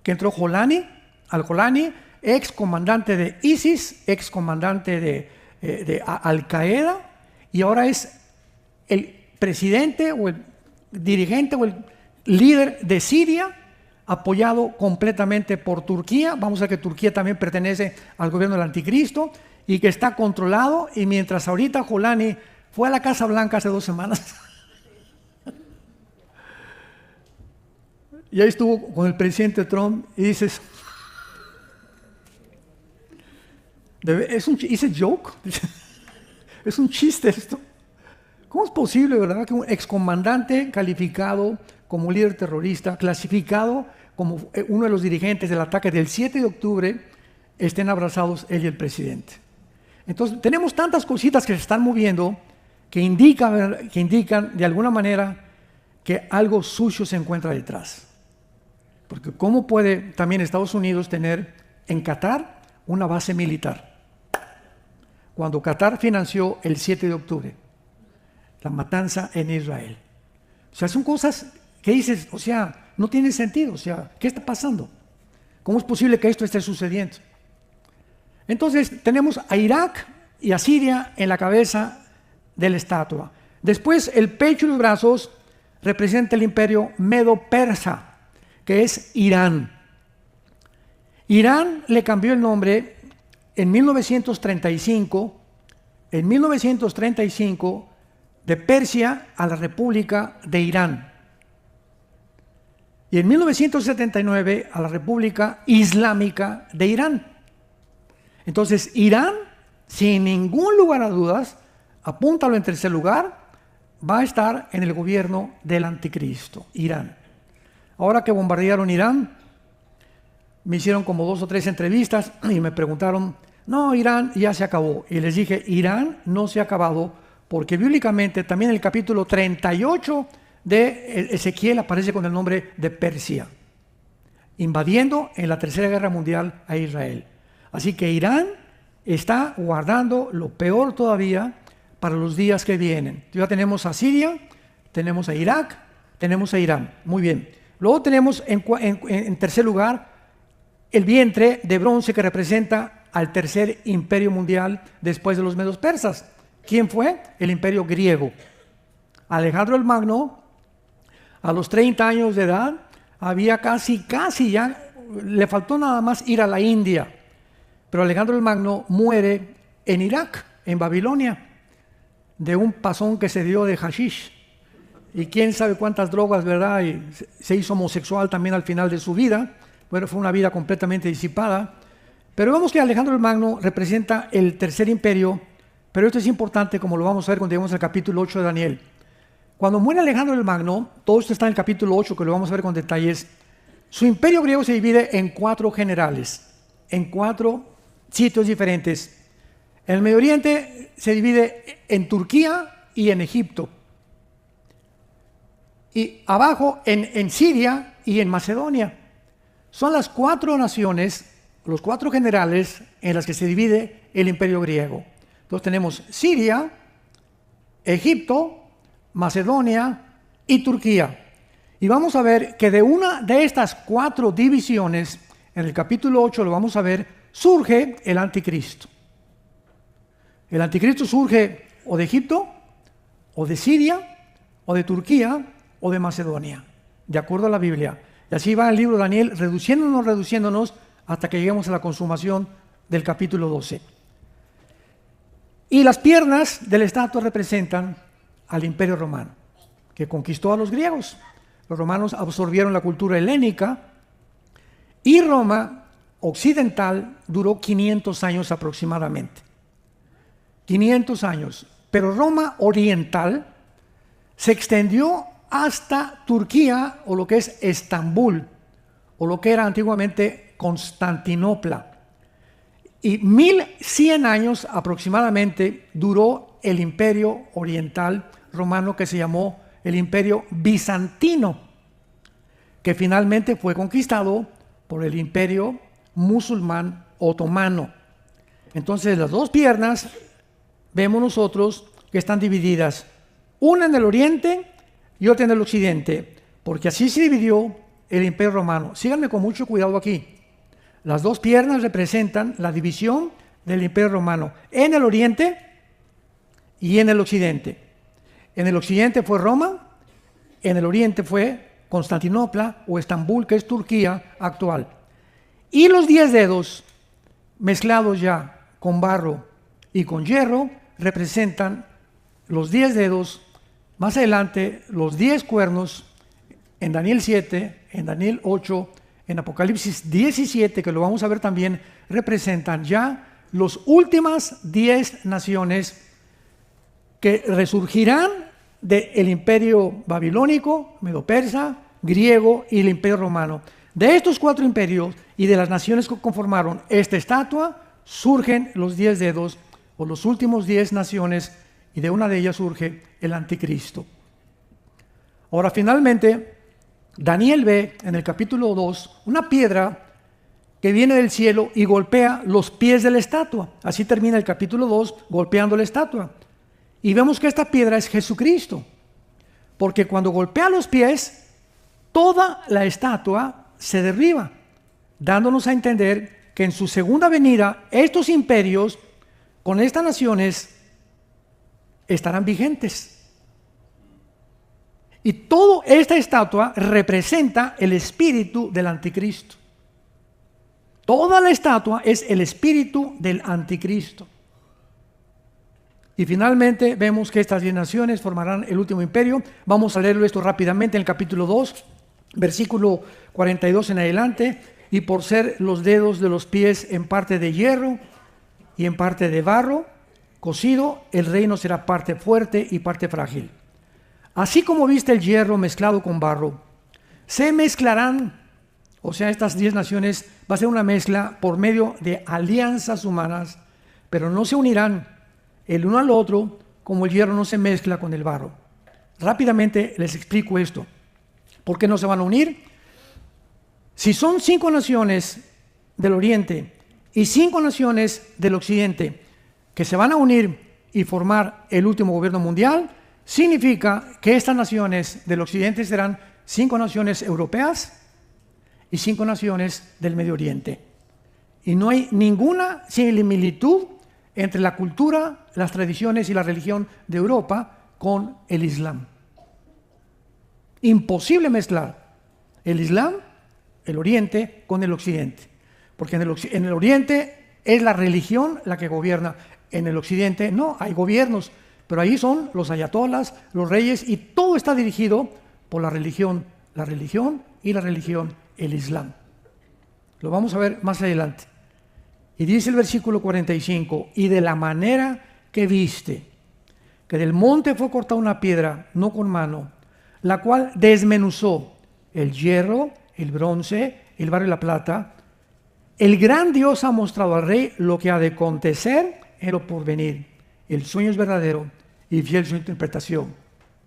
que entró al-Jolani, ex comandante de ISIS, ex comandante de Al-Qaeda, y ahora es el presidente o el dirigente o el líder de Siria, apoyado completamente por Turquía. Vamos a ver que Turquía también pertenece al gobierno del anticristo y que está controlado, y mientras ahorita Jolani fue a la Casa Blanca hace 2 semanas y ahí estuvo con el presidente Trump y dices, ¿es un joke? ¿Es un chiste esto? ¿Cómo es posible, verdad, que un excomandante calificado como líder terrorista, clasificado como uno de los dirigentes del ataque del 7 de octubre, estén abrazados él y el presidente? Entonces, tenemos tantas cositas que se están moviendo que indican de alguna manera que algo sucio se encuentra detrás. Porque ¿cómo puede también Estados Unidos tener en Qatar una base militar? Cuando Qatar financió el 7 de octubre, la matanza en Israel. O sea, son cosas que dices, o sea, no tiene sentido. O sea, ¿qué está pasando? ¿Cómo es posible que esto esté sucediendo? Entonces, tenemos a Irak y a Siria en la cabeza de la estatua. Después, el pecho y los brazos representa el imperio medo-persa, que es Irán. Irán le cambió el nombre en 1935, de Persia a la República de Irán. Y en 1979 a la República Islámica de Irán. Entonces, Irán, sin ningún lugar a dudas, apúntalo en tercer lugar, va a estar en el gobierno del anticristo, Irán. Ahora que bombardearon Irán, me hicieron como 2 o 3 entrevistas y me preguntaron, no, Irán ya se acabó. Y les dije, Irán no se ha acabado, porque bíblicamente también en el capítulo 38 de Ezequiel aparece con el nombre de Persia, invadiendo en la Tercera Guerra Mundial a Israel. Así que Irán está guardando lo peor todavía para los días que vienen. Ya tenemos a Siria, tenemos a Irak, tenemos a Irán. Muy bien. Luego tenemos en tercer lugar el vientre de bronce que representa al tercer imperio mundial después de los medos persas. ¿Quién fue? El imperio griego. Alejandro el Magno A los 30 años de edad, había casi ya, le faltó nada más ir a la India. Pero Alejandro el Magno muere en Irak, en Babilonia, de un pasón que se dio de hashish. Y quién sabe cuántas drogas, ¿verdad? Y se hizo homosexual también al final de su vida. Bueno, fue una vida completamente disipada. Pero vemos que Alejandro el Magno representa el tercer imperio, pero esto es importante, como lo vamos a ver cuando lleguemos al capítulo 8 de Daniel. Cuando muere Alejandro el Magno, todo esto está en el capítulo 8, que lo vamos a ver con detalles, su imperio griego se divide en 4 generales, en 4 sitios diferentes. En el Medio Oriente se divide en Turquía y en Egipto. Y abajo en Siria y en Macedonia. Son las 4 naciones, los 4 generales en las que se divide el imperio griego. Entonces tenemos Siria, Egipto, Macedonia y Turquía. Y vamos a ver que de una de estas 4 divisiones, en el capítulo 8 lo vamos a ver, surge el anticristo. El anticristo surge o de Egipto, o de Siria, o de Turquía, o de Macedonia, de acuerdo a la Biblia. Y así va el libro de Daniel, reduciéndonos, hasta que lleguemos a la consumación del capítulo 12. Y las piernas de la estatua representan al imperio romano, que conquistó a los griegos. Los romanos absorbieron la cultura helénica, y Roma occidental duró 500 años aproximadamente. 500 años. Pero Roma oriental se extendió hasta Turquía, o lo que es Estambul, o lo que era antiguamente Constantinopla. Y 1100 años aproximadamente duró el imperio oriental romano, que se llamó el imperio bizantino, que finalmente fue conquistado por el imperio musulmán otomano. Entonces las 2 piernas vemos nosotros que están divididas, una en el oriente y otra en el occidente, porque así se dividió el imperio romano. Síganme con mucho cuidado aquí. Las 2 piernas representan la división del imperio romano en el oriente y en el occidente. En el occidente fue Roma, en el oriente fue Constantinopla o Estambul, que es Turquía actual. Y los 10 dedos mezclados ya con barro y con hierro representan los 10 dedos. Más adelante, los 10 cuernos en Daniel 7, en Daniel 8, en Apocalipsis 17, que lo vamos a ver también, representan ya las últimas 10 naciones que resurgirán del imperio babilónico, medo-persa, griego y el imperio romano. De estos 4 imperios y de las naciones que conformaron esta estatua, surgen los 10 dedos, o los últimos 10 naciones, y de una de ellas surge el anticristo. Ahora, finalmente, Daniel ve en el capítulo 2 una piedra que viene del cielo y golpea los pies de la estatua. Así termina el capítulo 2, golpeando la estatua. Y vemos que esta piedra es Jesucristo, porque cuando golpea los pies, toda la estatua se derriba, dándonos a entender que en su segunda venida, estos imperios, con estas naciones, estarán vigentes. Y toda esta estatua representa el espíritu del anticristo. Toda la estatua es el espíritu del anticristo. Y finalmente vemos que estas 10 naciones formarán el último imperio. Vamos a leerlo esto rápidamente en el capítulo 2, versículo 42 en adelante. Y por ser los dedos de los pies en parte de hierro y en parte de barro cocido, el reino será parte fuerte y parte frágil. Así como viste el hierro mezclado con barro, se mezclarán, o sea, estas 10 naciones va a ser una mezcla por medio de alianzas humanas, pero no se unirán el uno al otro como el hierro no se mezcla con el barro. Rápidamente les explico esto. ¿Por qué no se van a unir? Si son 5 naciones del oriente y 5 naciones del occidente que se van a unir y formar el último gobierno mundial, significa que estas naciones del occidente serán 5 naciones europeas y 5 naciones del Medio Oriente. Y no hay ninguna similitud entre la cultura, las tradiciones y la religión de Europa con el Islam. Imposible mezclar el Islam, el Oriente, con el Occidente. Porque en el Oriente es la religión la que gobierna. En el Occidente no, hay gobiernos, pero ahí son los ayatolas, los reyes, y todo está dirigido por la religión, el Islam. Lo vamos a ver más adelante. Y dice el versículo 45, y de la manera que viste, que del monte fue cortada una piedra, no con mano, la cual desmenuzó el hierro, el bronce, el barro y la plata. El gran Dios ha mostrado al rey lo que ha de acontecer en lo porvenir. El sueño es verdadero y fiel su interpretación.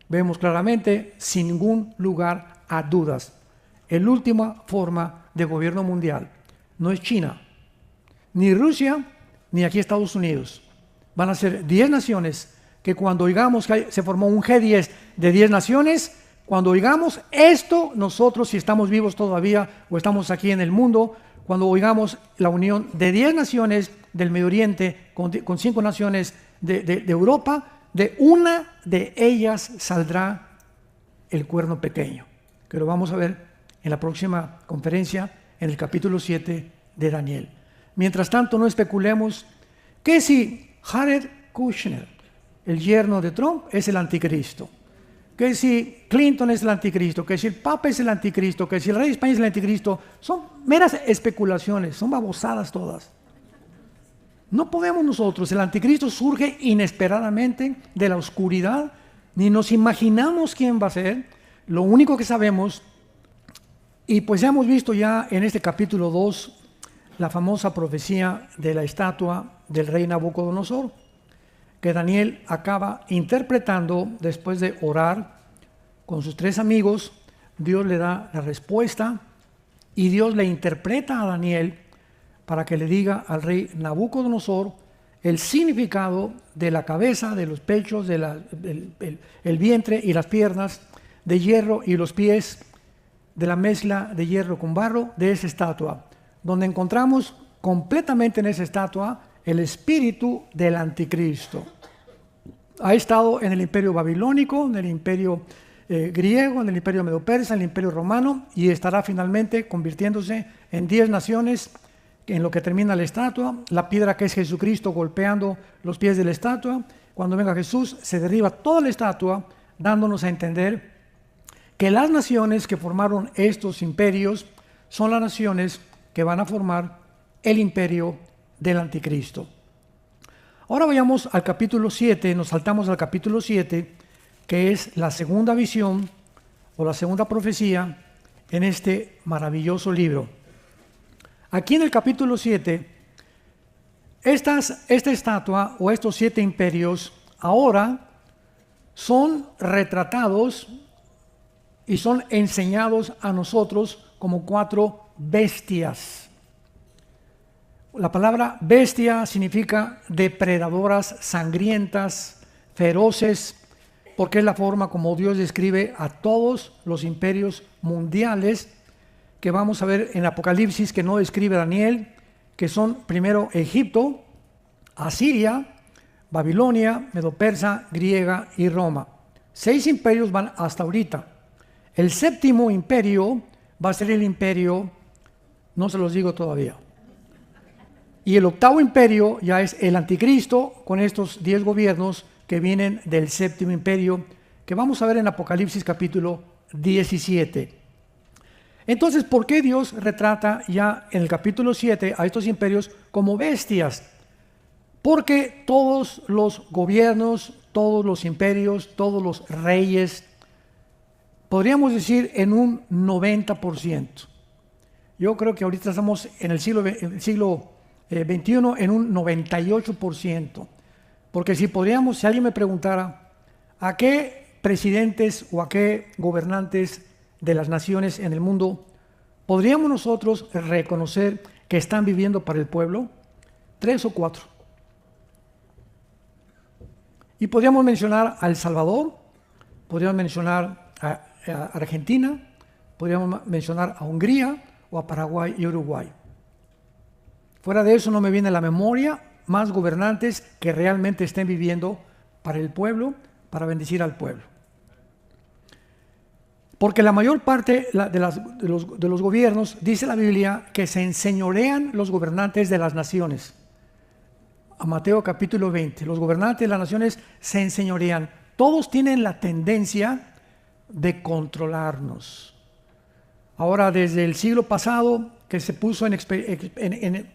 Vemos claramente, sin ningún lugar a dudas, la última forma de gobierno mundial no es China, ni Rusia, ni aquí Estados Unidos. Van a ser 10 naciones que cuando oigamos que se formó un G10 de 10 naciones, cuando oigamos esto, nosotros, si estamos vivos todavía o estamos aquí en el mundo, cuando oigamos la unión de 10 naciones del Medio Oriente con 5 naciones de Europa, de una de ellas saldrá el cuerno pequeño, que lo vamos a ver en la próxima conferencia, en el capítulo 7 de Daniel. Mientras tanto, no especulemos que si Jared Kushner, el yerno de Trump, es el anticristo, que si Clinton es el anticristo, que si el Papa es el anticristo, que si el rey de España es el anticristo, son meras especulaciones, son babosadas todas. No podemos nosotros, el anticristo surge inesperadamente de la oscuridad, ni nos imaginamos quién va a ser. Lo único que sabemos, y pues ya hemos visto ya en este capítulo 2, la famosa profecía de la estatua del rey Nabucodonosor, que Daniel acaba interpretando después de orar con sus 3 amigos. Dios le da la respuesta y Dios le interpreta a Daniel para que le diga al rey Nabucodonosor el significado de la cabeza, de los pechos, el vientre y las piernas, de hierro y los pies, de la mezcla de hierro con barro de esa estatua, donde encontramos completamente en esa estatua el espíritu del anticristo. Ha estado en el imperio babilónico, en el imperio griego, en el imperio medo-persa, en el imperio romano, y estará finalmente convirtiéndose en 10 naciones en lo que termina la estatua. La piedra que es Jesucristo golpeando los pies de la estatua. Cuando venga Jesús se derriba toda la estatua, dándonos a entender que las naciones que formaron estos imperios son las naciones que van a formar el imperio del anticristo. Ahora vayamos al capítulo 7, nos saltamos al capítulo 7, que es la segunda visión o la segunda profecía en este maravilloso libro. Aquí en el capítulo 7, esta estatua o estos 7 imperios ahora son retratados y son enseñados a nosotros como 4 bestias. La palabra bestia significa depredadoras, sangrientas, feroces, porque es la forma como Dios describe a todos los imperios mundiales que vamos a ver en Apocalipsis, que no describe Daniel, que son primero Egipto, Asiria, Babilonia, Medo-Persa, Griega y Roma. 6 imperios van hasta ahorita. El 7º imperio va a ser el imperio, no se los digo todavía. Y el 8º imperio ya es el anticristo, con estos 10 gobiernos que vienen del 7º imperio, que vamos a ver en Apocalipsis capítulo 17. Entonces, ¿por qué Dios retrata ya en el capítulo 7 a estos imperios como bestias? Porque todos los gobiernos, todos los imperios, todos los reyes, podríamos decir en un 90%. Yo creo que ahorita estamos en el siglo XXI en un 98%. Porque si alguien me preguntara a qué presidentes o a qué gobernantes de las naciones en el mundo podríamos nosotros reconocer que están viviendo para el pueblo, 3 o 4. Y podríamos mencionar a El Salvador, podríamos mencionar a Argentina, podríamos mencionar a Hungría o a Paraguay y Uruguay. Fuera de eso no me viene a la memoria más gobernantes que realmente estén viviendo para el pueblo, para bendecir al pueblo. Porque la mayor parte de los gobiernos, dice la Biblia, que se enseñorean los gobernantes de las naciones. A Mateo capítulo 20, los gobernantes de las naciones se enseñorean. Todos tienen la tendencia de controlarnos. Ahora, desde el siglo pasado, que se puso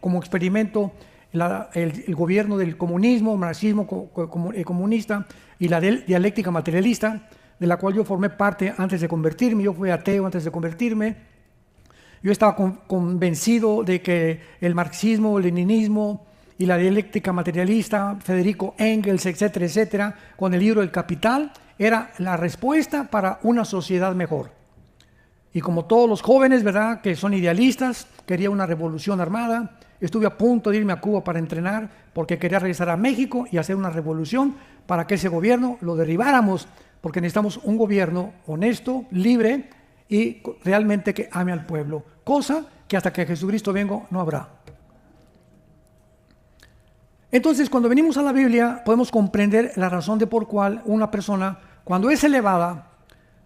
como experimento el gobierno del comunismo, marxismo comunista y la dialéctica materialista, de la cual yo formé parte antes de convertirme. Yo fui ateo antes de convertirme. Yo estaba convencido de que el marxismo, el leninismo y la dialéctica materialista, Federico Engels, etcétera, etcétera, con el libro El Capital, era la respuesta para una sociedad mejor. Y como todos los jóvenes, ¿verdad?, que son idealistas, quería una revolución armada. Estuve a punto de irme a Cuba para entrenar porque quería regresar a México y hacer una revolución para que ese gobierno lo derribáramos, porque necesitamos un gobierno honesto, libre y realmente que ame al pueblo, cosa que hasta que Jesucristo venga no habrá. Entonces, cuando venimos a la Biblia, podemos comprender la razón de por cual una persona, cuando es elevada,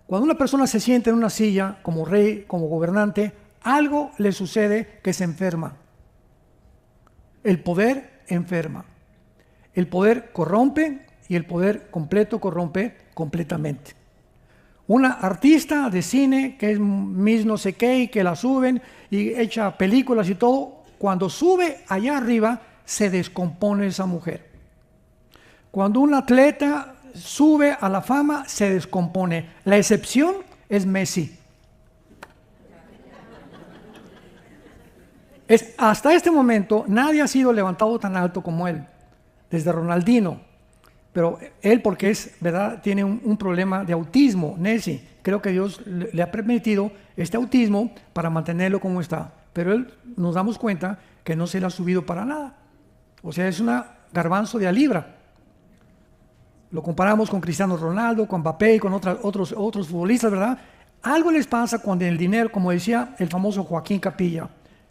cuando una persona se sienta en una silla como rey, como gobernante, algo le sucede que se enferma. El poder enferma. El poder corrompe y el poder completo corrompe completamente. Una artista de cine que es Miss no sé qué y que la suben y echa películas y todo, cuando sube allá arriba se descompone esa mujer. Cuando un atleta sube a la fama se descompone. La excepción es Messi. Hasta este momento nadie ha sido levantado tan alto como él, desde Ronaldinho. Pero él, porque es, ¿verdad?, tiene un problema de autismo, Nessie. Creo que Dios le ha permitido este autismo para mantenerlo como está. Pero él, nos damos cuenta que no se le ha subido para nada. O sea, es una garbanzo de a libra. Lo comparamos con Cristiano Ronaldo, con Mbappé y con otros futbolistas, ¿verdad? Algo les pasa cuando el dinero, como decía el famoso Joaquín Capilla,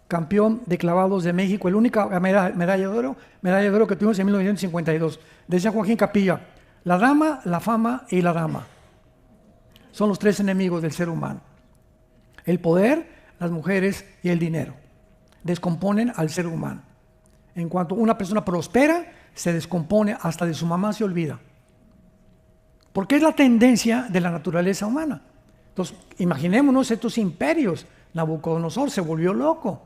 campeón de clavados de México, el única medalla de oro que tuvimos en 1952. Decía Joaquín Capilla, la dama, la fama y la dama son los tres enemigos del ser humano. El poder, las mujeres y el dinero descomponen al ser humano. En cuanto una persona prospera, se descompone, hasta de su mamá se olvida. Porque es la tendencia de la naturaleza humana. Entonces, imaginémonos estos imperios. Nabucodonosor se volvió loco.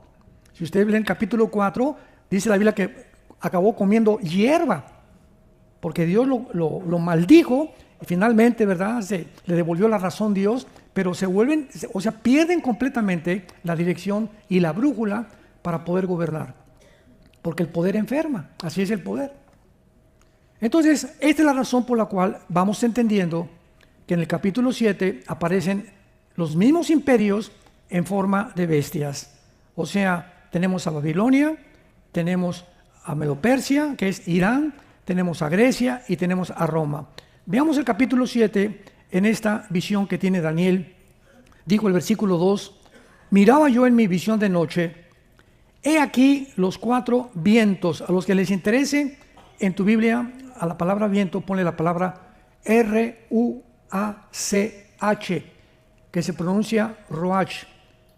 Si usted lee en el capítulo 4, dice la Biblia que acabó comiendo hierba, porque Dios lo maldijo y finalmente, ¿verdad?, le devolvió la razón a Dios, pero pierden completamente la dirección y la brújula para poder gobernar, porque el poder enferma, así es el poder. Entonces, esta es la razón por la cual vamos entendiendo que en el capítulo 7 aparecen los mismos imperios en forma de bestias. O sea, tenemos a Babilonia, tenemos a Medo-Persia, que es Irán, tenemos a Grecia y tenemos a Roma. Veamos el capítulo 7 en esta visión que tiene Daniel. Dijo el versículo 2, miraba yo en mi visión de noche, he aquí los 4 vientos. A los que les interese, en tu Biblia, a la palabra viento, ponle la palabra R-U-A-C-H, que se pronuncia Roach,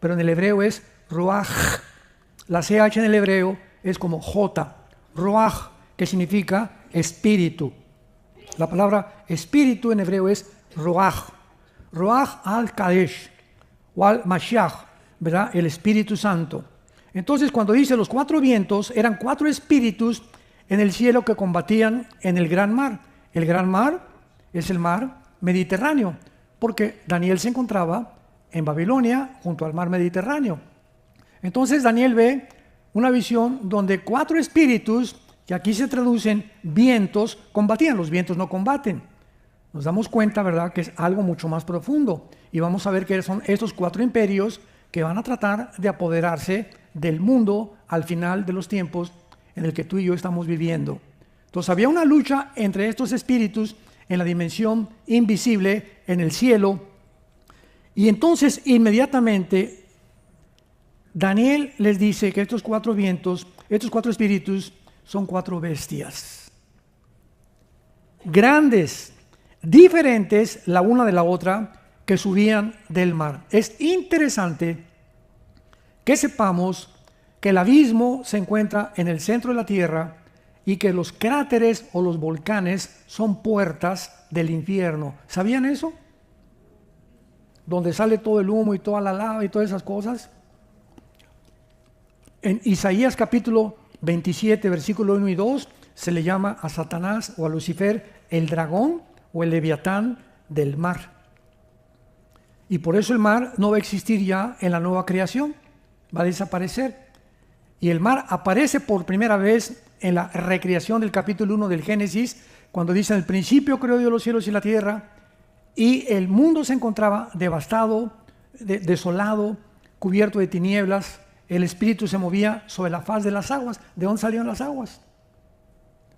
pero en el hebreo es Roach. La CH en el hebreo es como J, Roach, que significa espíritu. La palabra espíritu en hebreo es Roach. Roach al-Kadesh o al-Mashiach, ¿verdad?, el Espíritu Santo. Entonces, cuando dice los 4 vientos, eran 4 espíritus en el cielo que combatían en el gran mar. El gran mar es el mar Mediterráneo, porque Daniel se encontraba en Babilonia junto al mar Mediterráneo. Entonces Daniel ve una visión donde 4 espíritus, que aquí se traducen vientos, combatían. Los vientos no combaten. Nos damos cuenta, ¿verdad?, que es algo mucho más profundo. Y vamos a ver que son estos 4 imperios que van a tratar de apoderarse del mundo al final de los tiempos en el que tú y yo estamos viviendo. Entonces había una lucha entre estos espíritus en la dimensión invisible, en el cielo. Y entonces inmediatamente Daniel les dice que estos 4 vientos, estos 4 espíritus son 4 bestias. Grandes, diferentes la una de la otra, que subían del mar. Es interesante que sepamos que el abismo se encuentra en el centro de la tierra y que los cráteres o los volcanes son puertas del infierno. ¿Sabían eso? Donde sale todo el humo y toda la lava y todas esas cosas. En Isaías capítulo 27, versículo 1 y 2, se le llama a Satanás o a Lucifer el dragón o el leviatán del mar. Y por eso el mar no va a existir ya en la nueva creación, va a desaparecer. Y el mar aparece por primera vez en la recreación del capítulo 1 del Génesis, cuando dice: en el principio creó Dios los cielos y la tierra, y el mundo se encontraba devastado, desolado, cubierto de tinieblas. El Espíritu se movía sobre la faz de las aguas. ¿De dónde salieron las aguas?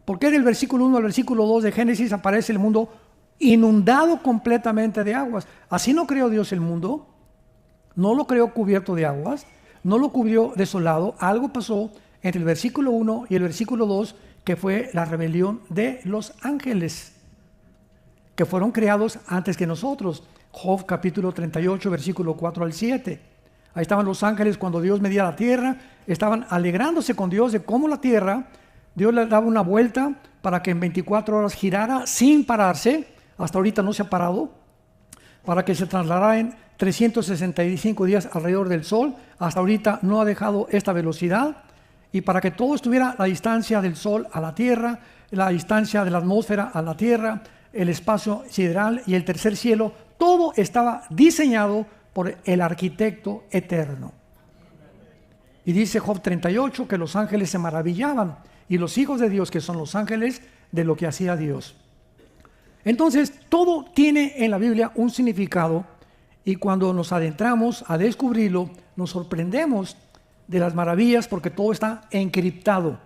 ¿Por qué del versículo 1 al versículo 2 de Génesis aparece el mundo inundado completamente de aguas? Así no creó Dios el mundo, no lo creó cubierto de aguas, no lo cubrió desolado. Algo pasó entre el versículo 1 y el versículo 2, que fue la rebelión de los ángeles, que fueron creados antes que nosotros. Job capítulo 38, versículo 4 al 7. Ahí estaban los ángeles cuando Dios medía la tierra, estaban alegrándose con Dios de cómo la tierra, Dios le daba una vuelta para que en 24 horas girara sin pararse. Hasta ahorita no se ha parado, para que se trasladara en 365 días alrededor del sol. Hasta ahorita no ha dejado esta velocidad, y para que todo estuviera a la distancia del sol a la tierra, la distancia de la atmósfera a la tierra, el espacio sideral y el tercer cielo, todo estaba diseñado por el arquitecto eterno. Y dice Job 38 que los ángeles se maravillaban, y los hijos de Dios, que son los ángeles, de lo que hacía Dios. Entonces, todo tiene en la Biblia un significado, y cuando nos adentramos a descubrirlo, nos sorprendemos de las maravillas, porque todo está encriptado.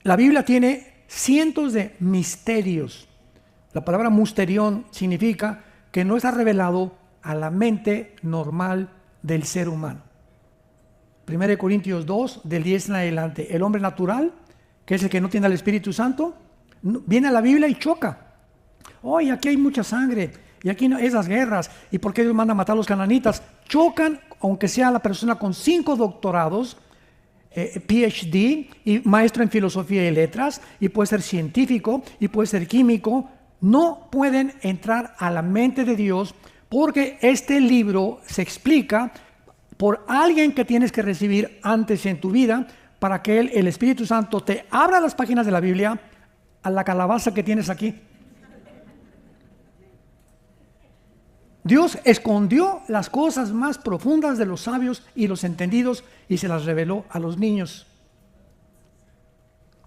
La Biblia tiene cientos de misterios. La palabra musterión significa que no está revelado a la mente normal del ser humano. 1 Corintios 2, del 10 en adelante. El hombre natural, que es el que no tiene al Espíritu Santo, viene a la Biblia y choca. Oye, aquí hay mucha sangre, y aquí no, esas guerras, y por qué Dios manda a matar a los cananitas. Chocan, aunque sea la persona con 5 doctorados, PhD, y maestro en filosofía y letras, y puede ser científico, y puede ser químico. No pueden entrar a la mente de Dios, porque este libro se explica por alguien que tienes que recibir antes en tu vida, para que el Espíritu Santo te abra las páginas de la Biblia a la calabaza que tienes aquí. Dios escondió las cosas más profundas de los sabios y los entendidos y se las reveló a los niños,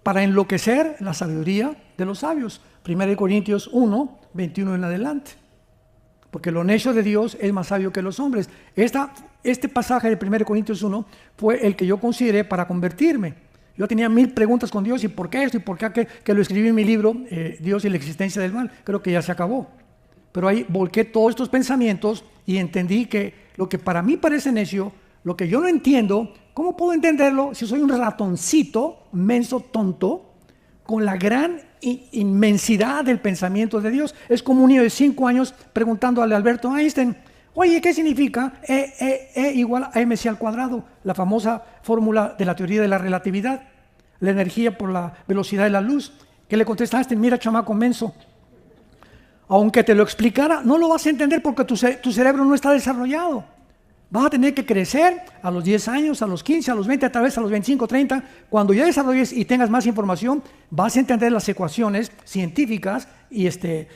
para enloquecer la sabiduría de los sabios. 1 Corintios 1, 21 en adelante. Porque lo necio de Dios es más sabio que los hombres. Este pasaje de 1 Corintios 1 fue el que yo consideré para convertirme. Yo tenía 1000 preguntas con Dios, y por qué esto, y por qué que lo escribí en mi libro, Dios y la existencia del mal. Creo que ya se acabó. Pero ahí volqué todos estos pensamientos y entendí que lo que para mí parece necio, lo que yo no entiendo, ¿cómo puedo entenderlo si soy un ratoncito, menso, tonto, con la gran inmensidad del pensamiento de Dios? Es como un niño de 5 años preguntándole a Alberto Einstein: oye, ¿qué significa E igual a mc al cuadrado? La famosa fórmula de la teoría de la relatividad, la energía por la velocidad de la luz. ¿Qué le contesta a Einstein? Mira, chamaco menso, aunque te lo explicara, no lo vas a entender porque tu cerebro no está desarrollado. Vas a tener que crecer a los 10 años, a los 15, a los 20, tal vez a los 25, 30. Cuando ya desarrolles y tengas más información, vas a entender las ecuaciones científicas que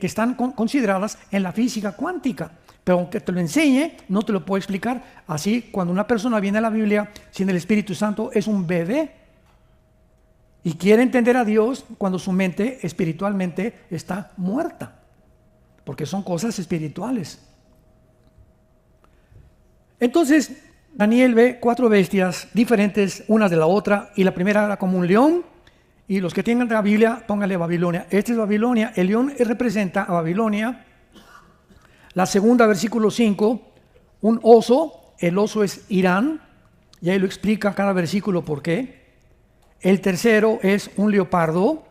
están consideradas en la física cuántica. Pero aunque te lo enseñe, no te lo puedo explicar. Así, cuando una persona viene a la Biblia sin el Espíritu Santo, es un bebé. Y quiere entender a Dios cuando su mente espiritualmente está muerta. Porque son cosas espirituales. Entonces, Daniel ve 4 bestias diferentes unas de la otra, y la primera era como un león, y los que tengan la Biblia, pónganle Babilonia. Esta es Babilonia, el león representa a Babilonia. La segunda, versículo 5, un oso, el oso es Irán, y ahí lo explica cada versículo por qué. El tercero es un leopardo,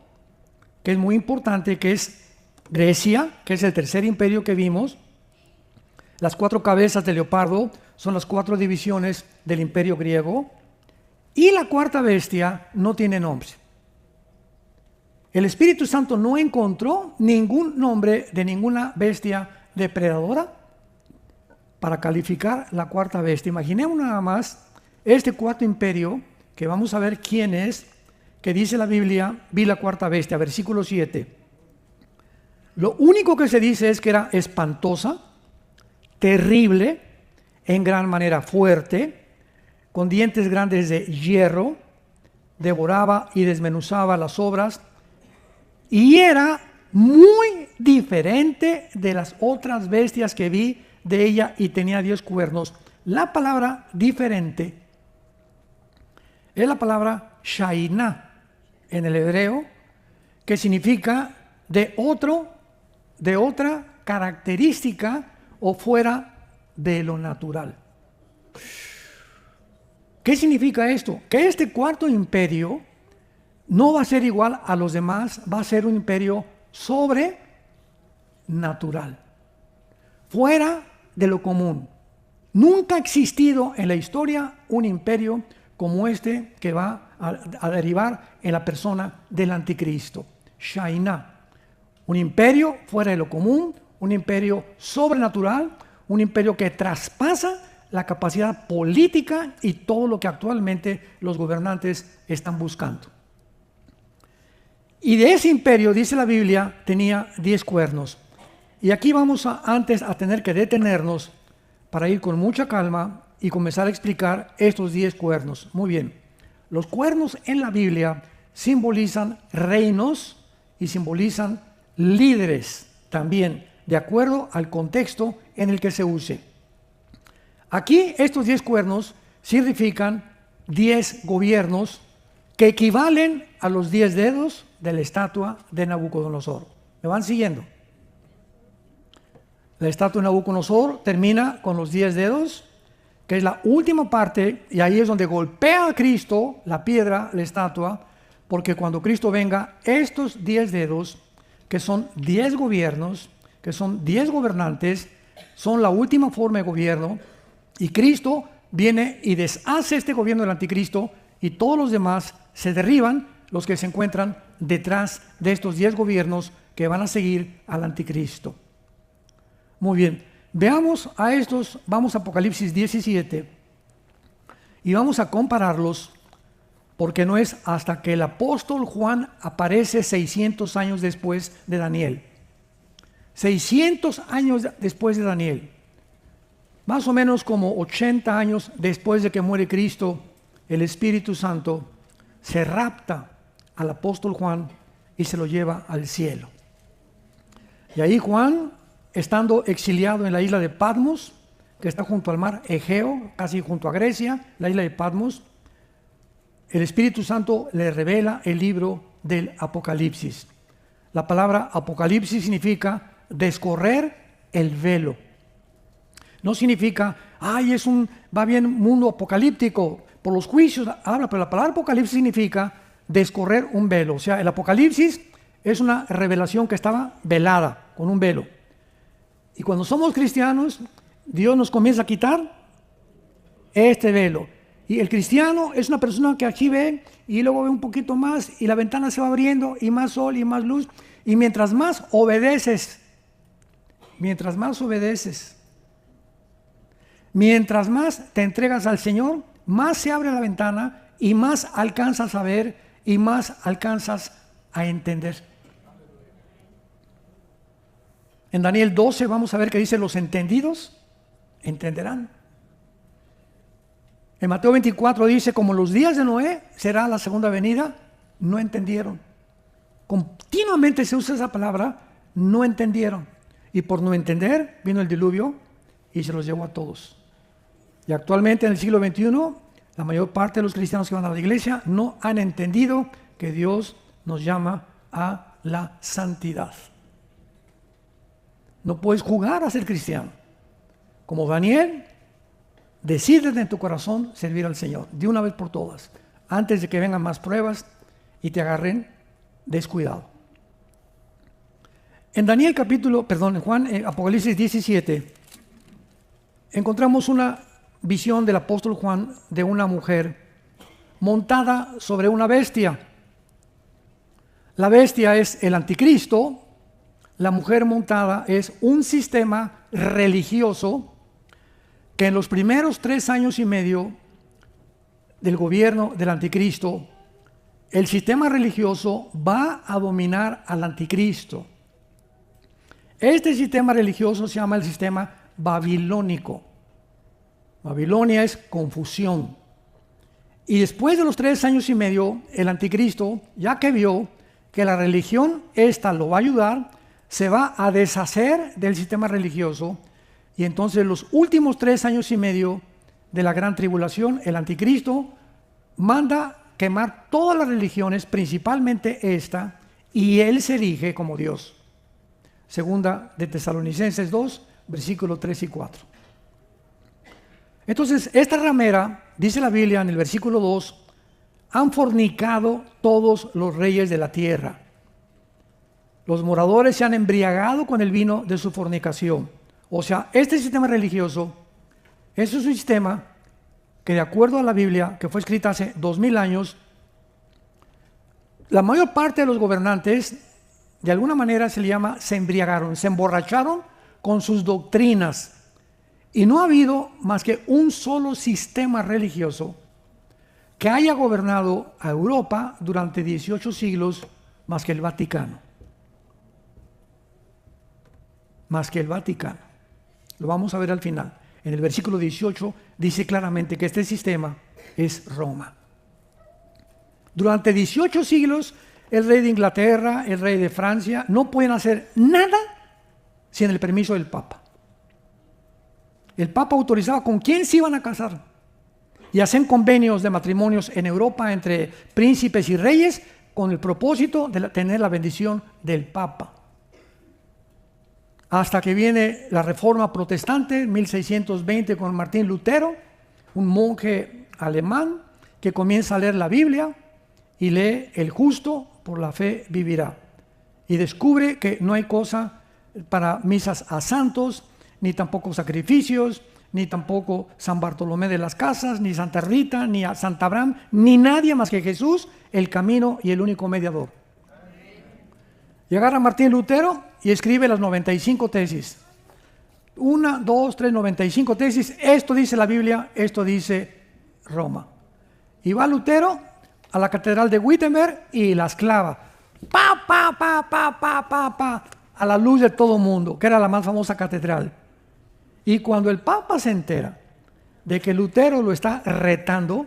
que es muy importante, que es Grecia, que es el tercer imperio que vimos. Las 4 cabezas de leopardo son las 4 divisiones del imperio griego. Y la cuarta bestia no tiene nombre. El Espíritu Santo no encontró ningún nombre de ninguna bestia depredadora para calificar la cuarta bestia. Imaginemos nada más este cuarto imperio, que vamos a ver quién es, que dice la Biblia, vi la cuarta bestia, versículo 7. Lo único que se dice es que era espantosa, terrible, en gran manera fuerte, con dientes grandes de hierro, devoraba y desmenuzaba las obras, y era muy diferente de las otras bestias que vi de ella, y tenía 10 cuernos. La palabra diferente es la palabra shainá en el hebreo, que significa de otra característica o fuera de lo natural. ¿Qué significa esto? Que este cuarto imperio no va a ser igual a los demás, va a ser un imperio sobrenatural, fuera de lo común. Nunca ha existido en la historia un imperio como este que va a derivar en la persona del anticristo. Shainá, un imperio fuera de lo común, un imperio sobrenatural, un imperio que traspasa la capacidad política y todo lo que actualmente los gobernantes están buscando. Y de ese imperio, dice la Biblia, tenía 10 cuernos. Y aquí vamos antes a tener que detenernos para ir con mucha calma y comenzar a explicar estos 10 cuernos. Muy bien, los cuernos en la Biblia simbolizan reinos y simbolizan líderes también, de acuerdo al contexto en el que se use. Aquí estos 10 cuernos significan 10 gobiernos que equivalen a los 10 dedos de la estatua de Nabucodonosor. ¿Me van siguiendo? La estatua de Nabucodonosor termina con los 10 dedos, que es la última parte, y ahí es donde golpea a Cristo la piedra, la estatua, porque cuando Cristo venga, estos 10 dedos, que son 10 gobiernos, que son 10 gobernantes, son la última forma de gobierno, y Cristo viene y deshace este gobierno del anticristo, y todos los demás se derriban, los que se encuentran detrás de estos 10 gobiernos que van a seguir al anticristo. Muy bien, veamos a estos, vamos a Apocalipsis 17 y vamos a compararlos, porque no es hasta que el apóstol Juan aparece 600 años después de Daniel. 600 años después de Daniel, más o menos como 80 años después de que muere Cristo, el Espíritu Santo se rapta al apóstol Juan y se lo lleva al cielo. Y ahí Juan, estando exiliado en la isla de Patmos, que está junto al mar Egeo, casi junto a Grecia, la isla de Patmos, el Espíritu Santo le revela el libro del Apocalipsis. La palabra Apocalipsis significa descorrer el velo. No significa, va bien mundo apocalíptico, por los juicios habla, pero la palabra Apocalipsis significa descorrer un velo. O sea, el Apocalipsis es una revelación que estaba velada, con un velo. Y cuando somos cristianos, Dios nos comienza a quitar este velo. Y el cristiano es una persona que aquí ve y luego ve un poquito más y la ventana se va abriendo y más sol y más luz. Y mientras más obedeces, mientras más te entregas al Señor, más se abre la ventana y más alcanzas a ver y más alcanzas a entender. En Daniel 12 vamos a ver que dice: los entendidos entenderán. En Mateo 24 dice: como los días de Noé será la segunda venida. No entendieron. Continuamente se usa esa palabra, no entendieron. Y por no entender vino el diluvio y se los llevó a todos. Y actualmente en el siglo XXI, la mayor parte de los cristianos que van a la iglesia no han entendido que Dios nos llama a la santidad. No puedes jugar a ser cristiano. Como Daniel, decídete en tu corazón servir al Señor de una vez por todas, antes de que vengan más pruebas y te agarren descuidado. En Apocalipsis 17, encontramos una visión del apóstol Juan de una mujer montada sobre una bestia. La bestia es el anticristo, la mujer montada es un sistema religioso que en los primeros 3 años y medio del gobierno del anticristo, el sistema religioso va a dominar al anticristo. Este sistema religioso se llama el sistema babilónico. Babilonia es confusión. Y después de los 3 años y medio, el anticristo, ya que vio que la religión esta lo va a ayudar, se va a deshacer del sistema religioso, y entonces los últimos 3 años y medio de la gran tribulación, el anticristo manda quemar todas las religiones, principalmente esta, y él se erige como Dios. Segunda de Tesalonicenses 2, versículos 3 y 4. Entonces, esta ramera, dice la Biblia en el versículo 2, han fornicado todos los reyes de la tierra. Los moradores se han embriagado con el vino de su fornicación. O sea, este sistema religioso es un sistema que, de acuerdo a la Biblia, que fue escrita hace 2000 años, la mayor parte de los gobernantes, de alguna manera se le llama, se embriagaron, se emborracharon con sus doctrinas. Y no ha habido más que un solo sistema religioso que haya gobernado a Europa durante 18 siglos más que el Vaticano. Más que el Vaticano. Lo vamos a ver al final. En el versículo 18 dice claramente que este sistema es Roma. Durante 18 siglos, el rey de Inglaterra, el rey de Francia, no pueden hacer nada sin el permiso del Papa. El Papa autorizaba con quién se iban a casar. Y hacen convenios de matrimonios en Europa entre príncipes y reyes con el propósito de tener la bendición del Papa. Hasta que viene la Reforma Protestante en 1620 con Martín Lutero, un monje alemán que comienza a leer la Biblia y lee: el justo por la fe vivirá. Y descubre que no hay cosa para misas a santos, ni tampoco sacrificios, ni tampoco San Bartolomé de las Casas, ni Santa Rita, ni a Santa Abraham, ni nadie más que Jesús, el camino y el único mediador. Y agarra Martín Lutero y escribe las 95 tesis. 1, 2, 3, 95 tesis. Esto dice la Biblia, esto dice Roma. Y va Lutero a la catedral de Wittenberg y las clava. Pa, pa, pa, pa, pa, pa, pa, a la luz de todo mundo, que era la más famosa catedral. Y cuando el Papa se entera de que Lutero lo está retando,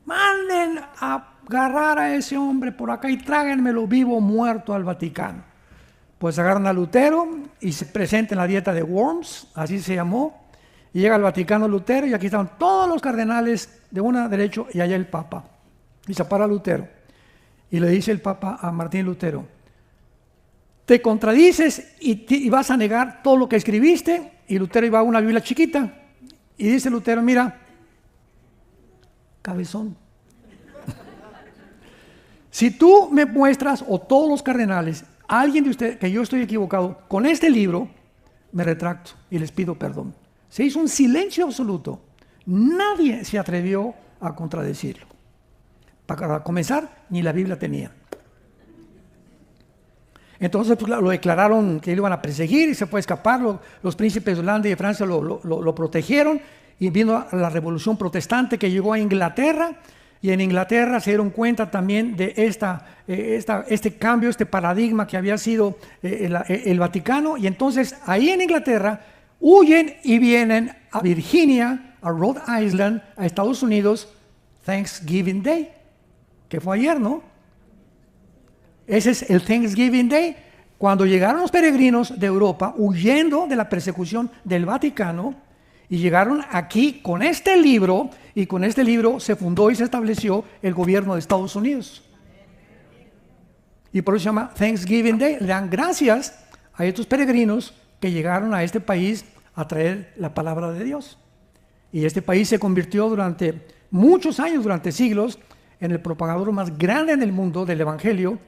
manden a agarrar a ese hombre por acá y tráiganmelo vivo o muerto al Vaticano. Pues agarran a Lutero y se presenta en la dieta de Worms, así se llamó, y llega al Vaticano Lutero y aquí estaban todos los cardenales de una derecho y allá el Papa. Y se para Lutero y le dice el Papa a Martín Lutero: te contradices y vas a negar todo lo que escribiste. Y Lutero iba a una Biblia chiquita y dice Lutero: mira, cabezón, si tú me muestras, o todos los cardenales, a alguien de ustedes, que yo estoy equivocado con este libro, me retracto y les pido perdón. Se hizo un silencio absoluto. Nadie se atrevió a contradecirlo. Para comenzar, ni la Biblia tenía. Entonces pues, lo declararon que lo iban a perseguir y se fue a escapar. Los príncipes de Holanda y de Francia lo protegieron, y vino la revolución protestante que llegó a Inglaterra, y en Inglaterra se dieron cuenta también de este cambio, este paradigma que había sido el Vaticano, y entonces ahí en Inglaterra huyen y vienen a Virginia, a Rhode Island, a Estados Unidos, Thanksgiving Day, que fue ayer, ¿no? Ese es el Thanksgiving Day, cuando llegaron los peregrinos de Europa huyendo de la persecución del Vaticano y llegaron aquí con este libro, y con este libro se fundó y se estableció el gobierno de Estados Unidos. Y por eso se llama Thanksgiving Day. Le dan gracias a estos peregrinos que llegaron a este país a traer la palabra de Dios. Y este país se convirtió durante muchos años, durante siglos, en el propagador más grande en el mundo del Evangelio.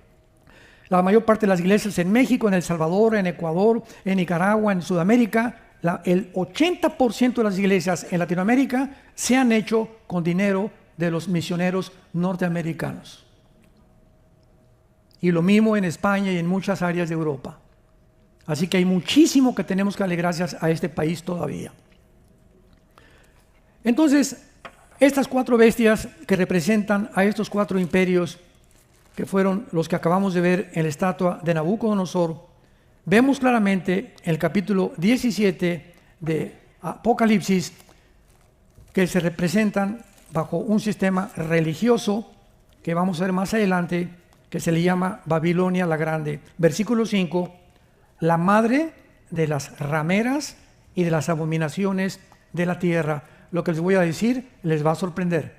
La mayor parte de las iglesias en México, en El Salvador, en Ecuador, en Nicaragua, en Sudamérica, el 80% de las iglesias en Latinoamérica se han hecho con dinero de los misioneros norteamericanos. Y lo mismo en España y en muchas áreas de Europa. Así que hay muchísimo que tenemos que darle gracias a este país todavía. Entonces, estas 4 bestias que representan a estos 4 imperios, que fueron los que acabamos de ver en la estatua de Nabucodonosor, vemos claramente en el capítulo 17 de Apocalipsis que se representan bajo un sistema religioso que vamos a ver más adelante, que se le llama Babilonia la Grande. Versículo 5, la madre de las rameras y de las abominaciones de la tierra. Lo que les voy a decir les va a sorprender.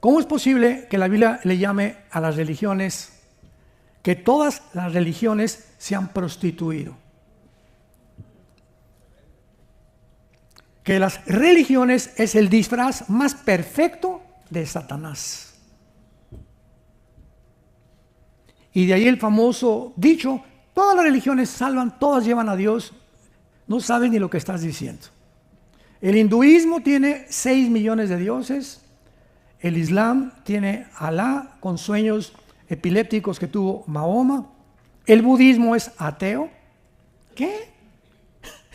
¿Cómo es posible que la Biblia le llame a las religiones, que todas las religiones se han prostituido? Que las religiones es el disfraz más perfecto de Satanás. Y de ahí el famoso dicho, todas las religiones salvan, todas llevan a Dios. No sabes ni lo que estás diciendo. El hinduismo tiene 6 millones de dioses. El Islam tiene Alá con sueños epilépticos que tuvo Mahoma. El budismo es ateo. ¿Qué?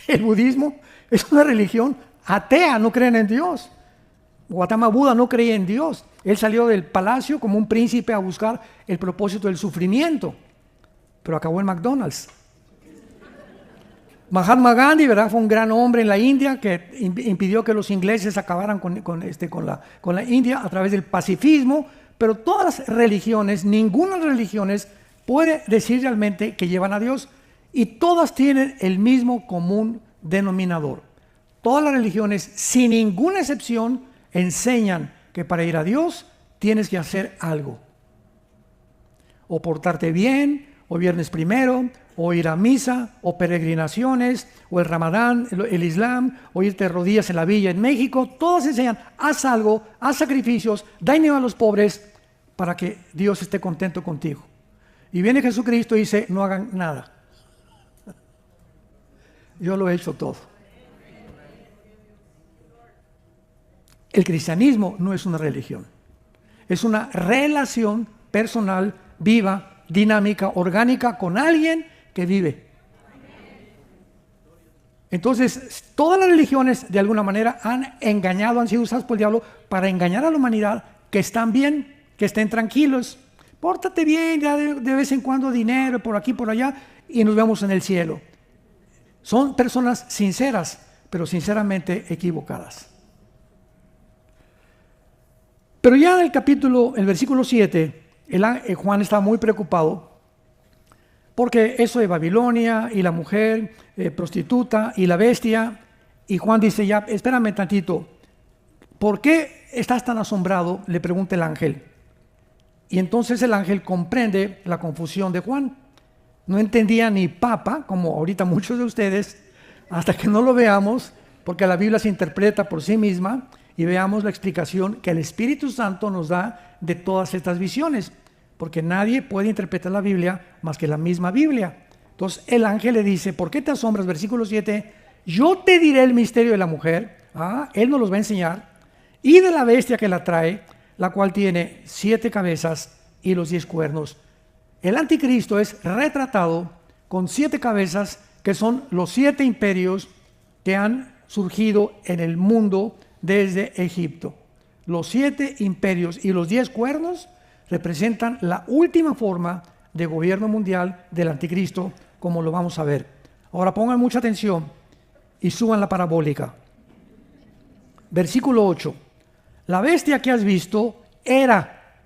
El budismo es una religión atea, no creen en Dios. Gautama Buda no creía en Dios. Él salió del palacio como un príncipe a buscar el propósito del sufrimiento, pero acabó en McDonald's. Mahatma Gandhi, ¿verdad? Fue un gran hombre en la India que impidió que los ingleses acabaran con la India a través del pacifismo, pero todas las religiones, ninguna de las religiones puede decir realmente que llevan a Dios, y todas tienen el mismo común denominador. Todas las religiones, sin ninguna excepción, enseñan que para ir a Dios tienes que hacer algo. O portarte bien, o viernes primero, o ir a misa, o peregrinaciones, o el Ramadán, el Islam, o irte de rodillas en la villa en México. Todos enseñan, haz algo, haz sacrificios, da dinero a los pobres para que Dios esté contento contigo. Y viene Jesucristo y dice, no hagan nada. Yo lo he hecho todo. El cristianismo no es una religión. Es una relación personal, viva, dinámica, orgánica con alguien que vive. Entonces, todas las religiones de alguna manera han engañado, han sido usadas por el diablo para engañar a la humanidad, que están bien, que estén tranquilos. Pórtate bien, ya de vez en cuando dinero, por aquí, por allá, y nos vemos en el cielo. Son personas sinceras, pero sinceramente equivocadas. Pero ya en el versículo 7, Juan está muy preocupado porque eso de Babilonia y la mujer prostituta y la bestia, y Juan dice, ya, espérame tantito, ¿por qué estás tan asombrado?, le pregunta el ángel. Y entonces el ángel comprende la confusión de Juan. No entendía ni papa, como ahorita muchos de ustedes, hasta que no lo veamos, porque la Biblia se interpreta por sí misma, y veamos la explicación que el Espíritu Santo nos da de todas estas visiones, porque nadie puede interpretar la Biblia más que la misma Biblia. Entonces el ángel le dice, ¿por qué te asombras? Versículo 7, yo te diré el misterio de la mujer, él nos los va a enseñar, y de la bestia que la trae, la cual tiene 7 cabezas y los 10 cuernos. El anticristo es retratado con 7 cabezas, que son los 7 imperios que han surgido en el mundo desde Egipto. Los 7 imperios y los 10 cuernos representan la última forma de gobierno mundial del anticristo, como lo vamos a ver. Ahora pongan mucha atención y suban la parabólica. Versículo 8. La bestia que has visto era,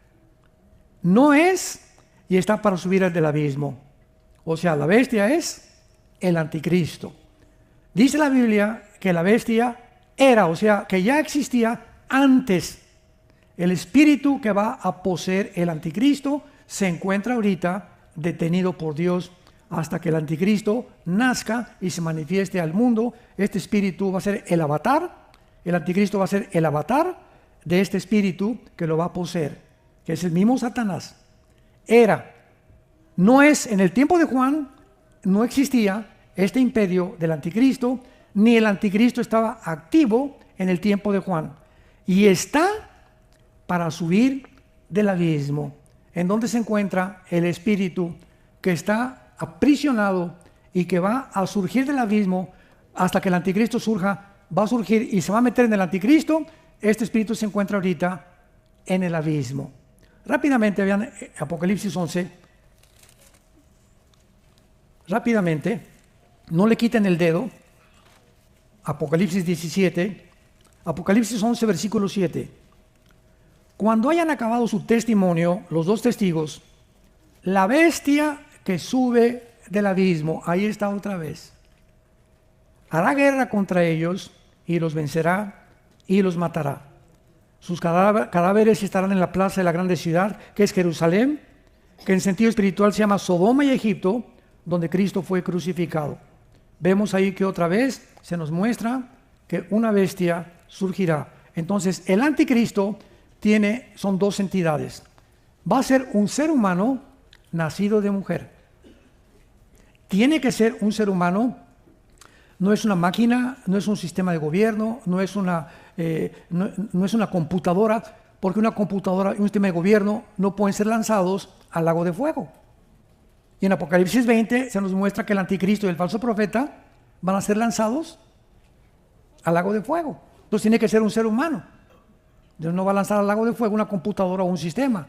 no es, y está para subir del abismo. O sea, la bestia es el anticristo. Dice la Biblia que la bestia era, o sea, que ya existía antes. El espíritu que va a poseer el anticristo se encuentra ahorita detenido por Dios hasta que el anticristo nazca y se manifieste al mundo. Este espíritu va a ser el avatar, el anticristo va a ser el avatar, de este espíritu que lo va a poseer, que es el mismo Satanás. No es, en el tiempo de Juan, no existía este imperio del anticristo, ni el anticristo estaba activo en el tiempo de Juan. Y está para subir del abismo, en donde se encuentra el espíritu que está aprisionado y que va a surgir del abismo hasta que el anticristo surja, va a surgir y se va a meter en el anticristo. Este espíritu se encuentra ahorita en el abismo. Rápidamente vean Apocalipsis 11. Rápidamente, no le quiten el dedo. Apocalipsis 17, Apocalipsis 11, versículo 7. Cuando hayan acabado su testimonio, los dos testigos, la bestia que sube del abismo, ahí está otra vez, hará guerra contra ellos y los vencerá y los matará. Sus cadáveres estarán en la plaza de la grande ciudad, que es Jerusalén, que en sentido espiritual se llama Sodoma y Egipto, donde Cristo fue crucificado. Vemos ahí que otra vez se nos muestra que una bestia surgirá. Entonces, el anticristo son dos entidades. Va a ser un ser humano nacido de mujer. Tiene que ser un ser humano, no es una máquina, no es un sistema de gobierno, no es una computadora, porque una computadora y un sistema de gobierno no pueden ser lanzados al lago de fuego. Y en Apocalipsis 20 se nos muestra que el anticristo y el falso profeta van a ser lanzados al lago de fuego. Entonces tiene que ser un ser humano. Dios no va a lanzar al lago de fuego una computadora o un sistema.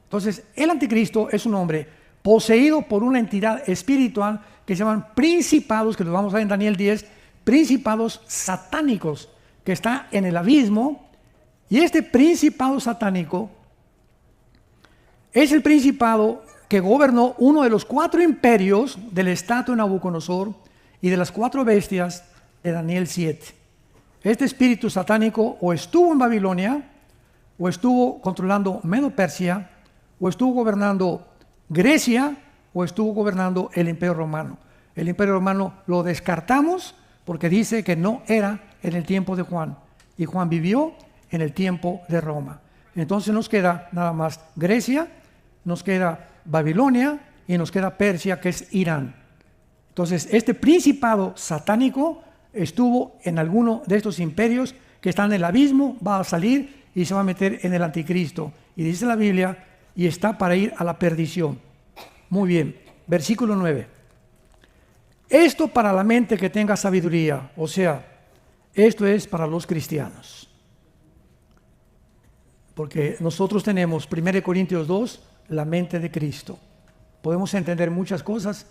Entonces el anticristo es un hombre poseído por una entidad espiritual que se llaman principados, que los vamos a ver en Daniel 10, principados satánicos, que está en el abismo. Y este principado satánico es el principado que gobernó uno de los 4 imperios del estado de Nabucodonosor y de las 4 bestias de Daniel 7. Este espíritu satánico o estuvo en Babilonia, o estuvo controlando Medo-Persia, o estuvo gobernando Grecia, o estuvo gobernando el Imperio Romano. El Imperio Romano lo descartamos porque dice que no era en el tiempo de Juan, y Juan vivió en el tiempo de Roma. Entonces nos queda nada más Grecia, nos queda Babilonia y nos queda Persia, que es Irán. Entonces este principado satánico estuvo en alguno de estos imperios que están en el abismo, va a salir y se va a meter en el anticristo. Y dice la Biblia, y está para ir a la perdición. Muy bien, versículo 9. Esto para la mente que tenga sabiduría, o sea, esto es para los cristianos. Porque nosotros tenemos, 1 Corintios 2, la mente de Cristo. Podemos entender muchas cosas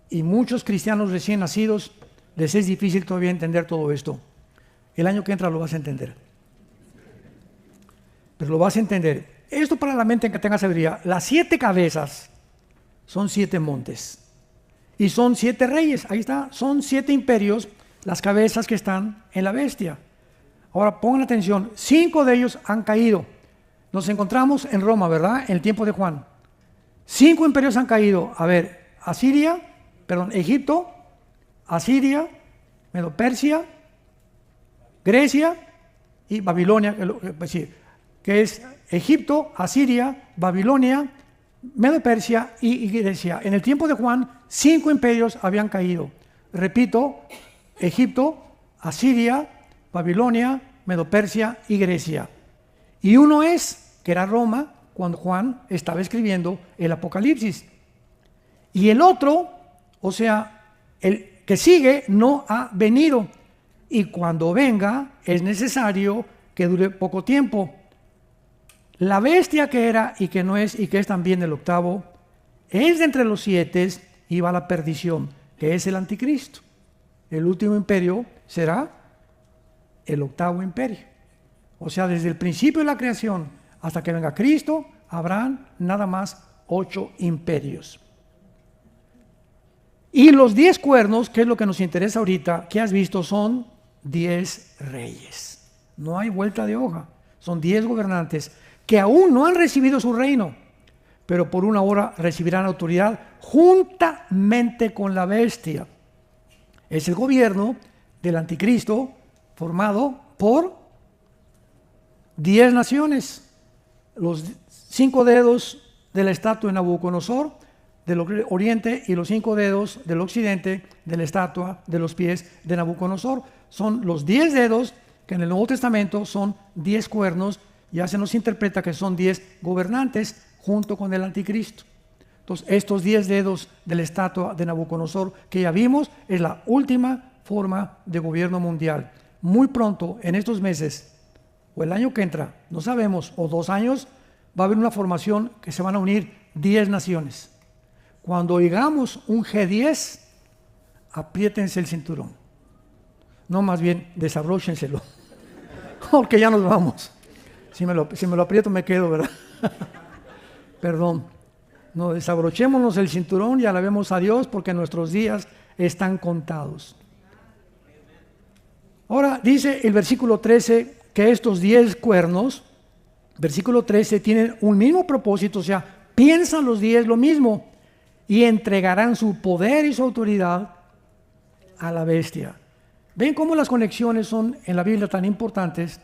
y muchos cristianos recién nacidos les es difícil todavía entender todo esto. El año que entra lo vas a entender. Pero lo vas a entender. Esto para la mente que tenga sabiduría. Las 7 cabezas son 7 montes. Y son 7 reyes. Ahí está. Son 7 imperios, las cabezas que están en la bestia. Ahora pongan atención. 5 de ellos han caído. Nos encontramos en Roma, ¿verdad? En el tiempo de Juan. 5 imperios han caído. A ver, Egipto, Asiria, Medo-Persia, Grecia y Babilonia, que es Egipto, Asiria, Babilonia, Medo-Persia y Grecia. En el tiempo de Juan, 5 imperios habían caído. Repito, Egipto, Asiria, Babilonia, Medo-Persia y Grecia. Y uno que era Roma, cuando Juan estaba escribiendo el Apocalipsis. Y el otro, o sea, el que sigue, no ha venido. Y cuando venga, es necesario que dure poco tiempo. La bestia que era y que no es y que es también el octavo, es de entre los 7 y va a la perdición, que es el anticristo. El último imperio será el octavo imperio. O sea, desde el principio de la creación hasta que venga Cristo, habrán nada más 8 imperios. Y los 10 cuernos, que es lo que nos interesa ahorita, que has visto, son 10 reyes. No hay vuelta de hoja. Son 10 gobernantes que aún no han recibido su reino, pero por una hora recibirán autoridad juntamente con la bestia. Es el gobierno del anticristo formado por 10 naciones, los 5 dedos de la estatua de Nabucodonosor del oriente y los 5 dedos del occidente de la estatua de los pies de Nabucodonosor. Son los 10 dedos que en el Nuevo Testamento son 10 cuernos. Ya se nos interpreta que son 10 gobernantes junto con el anticristo. Entonces, estos 10 dedos de la estatua de Nabucodonosor que ya vimos es la última forma de gobierno mundial. Muy pronto, en estos meses, o el año que entra, no sabemos, o 2 años, va a haber una formación que se van a unir 10 naciones. Cuando oigamos un G10, apriétense el cinturón. No, más bien, desabróchenselo. Porque ya nos vamos. Si me lo aprieto me quedo, ¿verdad? Perdón. No, desabrochémonos el cinturón y alabemos a Dios porque nuestros días están contados. Ahora dice el versículo 13 que estos 10 cuernos, versículo 13, tienen un mismo propósito, o sea, piensan los 10 lo mismo y entregarán su poder y su autoridad a la bestia. ¿Ven cómo las conexiones son en la Biblia tan importantes?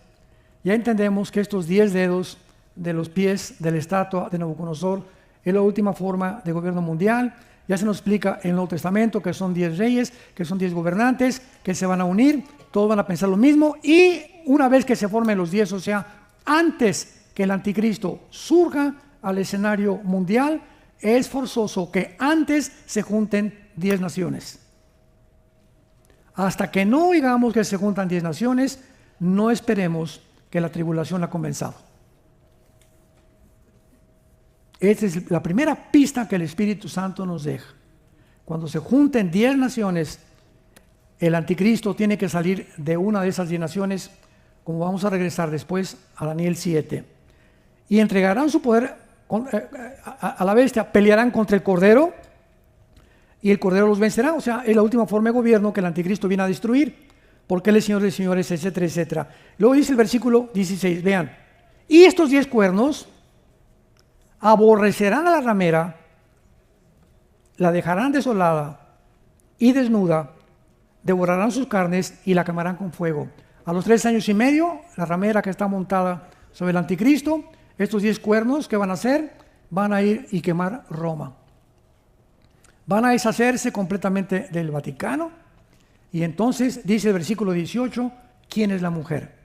Ya entendemos que estos 10 dedos de los pies de la estatua de Nabucodonosor es la última forma de gobierno mundial. Ya se nos explica en el Nuevo Testamento que son 10 reyes, que son 10 gobernantes, que se van a unir, todos van a pensar lo mismo, y una vez que se formen los 10, o sea, antes que el anticristo surja al escenario mundial, es forzoso que antes se junten 10 naciones. Hasta que no oigamos que se juntan 10 naciones, no esperemos que la tribulación ha comenzado. Esta es la primera pista que el Espíritu Santo nos deja. Cuando se junten 10 naciones, el anticristo tiene que salir de una de esas 10 naciones, como vamos a regresar después a Daniel 7. Y entregarán su poder a la bestia, pelearán contra el Cordero y el Cordero los vencerá. O sea, es la última forma de gobierno que el anticristo viene a destruir, porque él es Señor de señores, etcétera, etcétera. Luego dice el versículo 16, vean, y estos 10 cuernos aborrecerán a la ramera, la dejarán desolada y desnuda, devorarán sus carnes y la quemarán con fuego. A los 3 años y medio, la ramera que está montada sobre el anticristo, estos 10 cuernos, ¿qué van a hacer? Van a ir y quemar Roma. Van a deshacerse completamente del Vaticano. Y entonces dice el versículo 18, ¿quién es la mujer?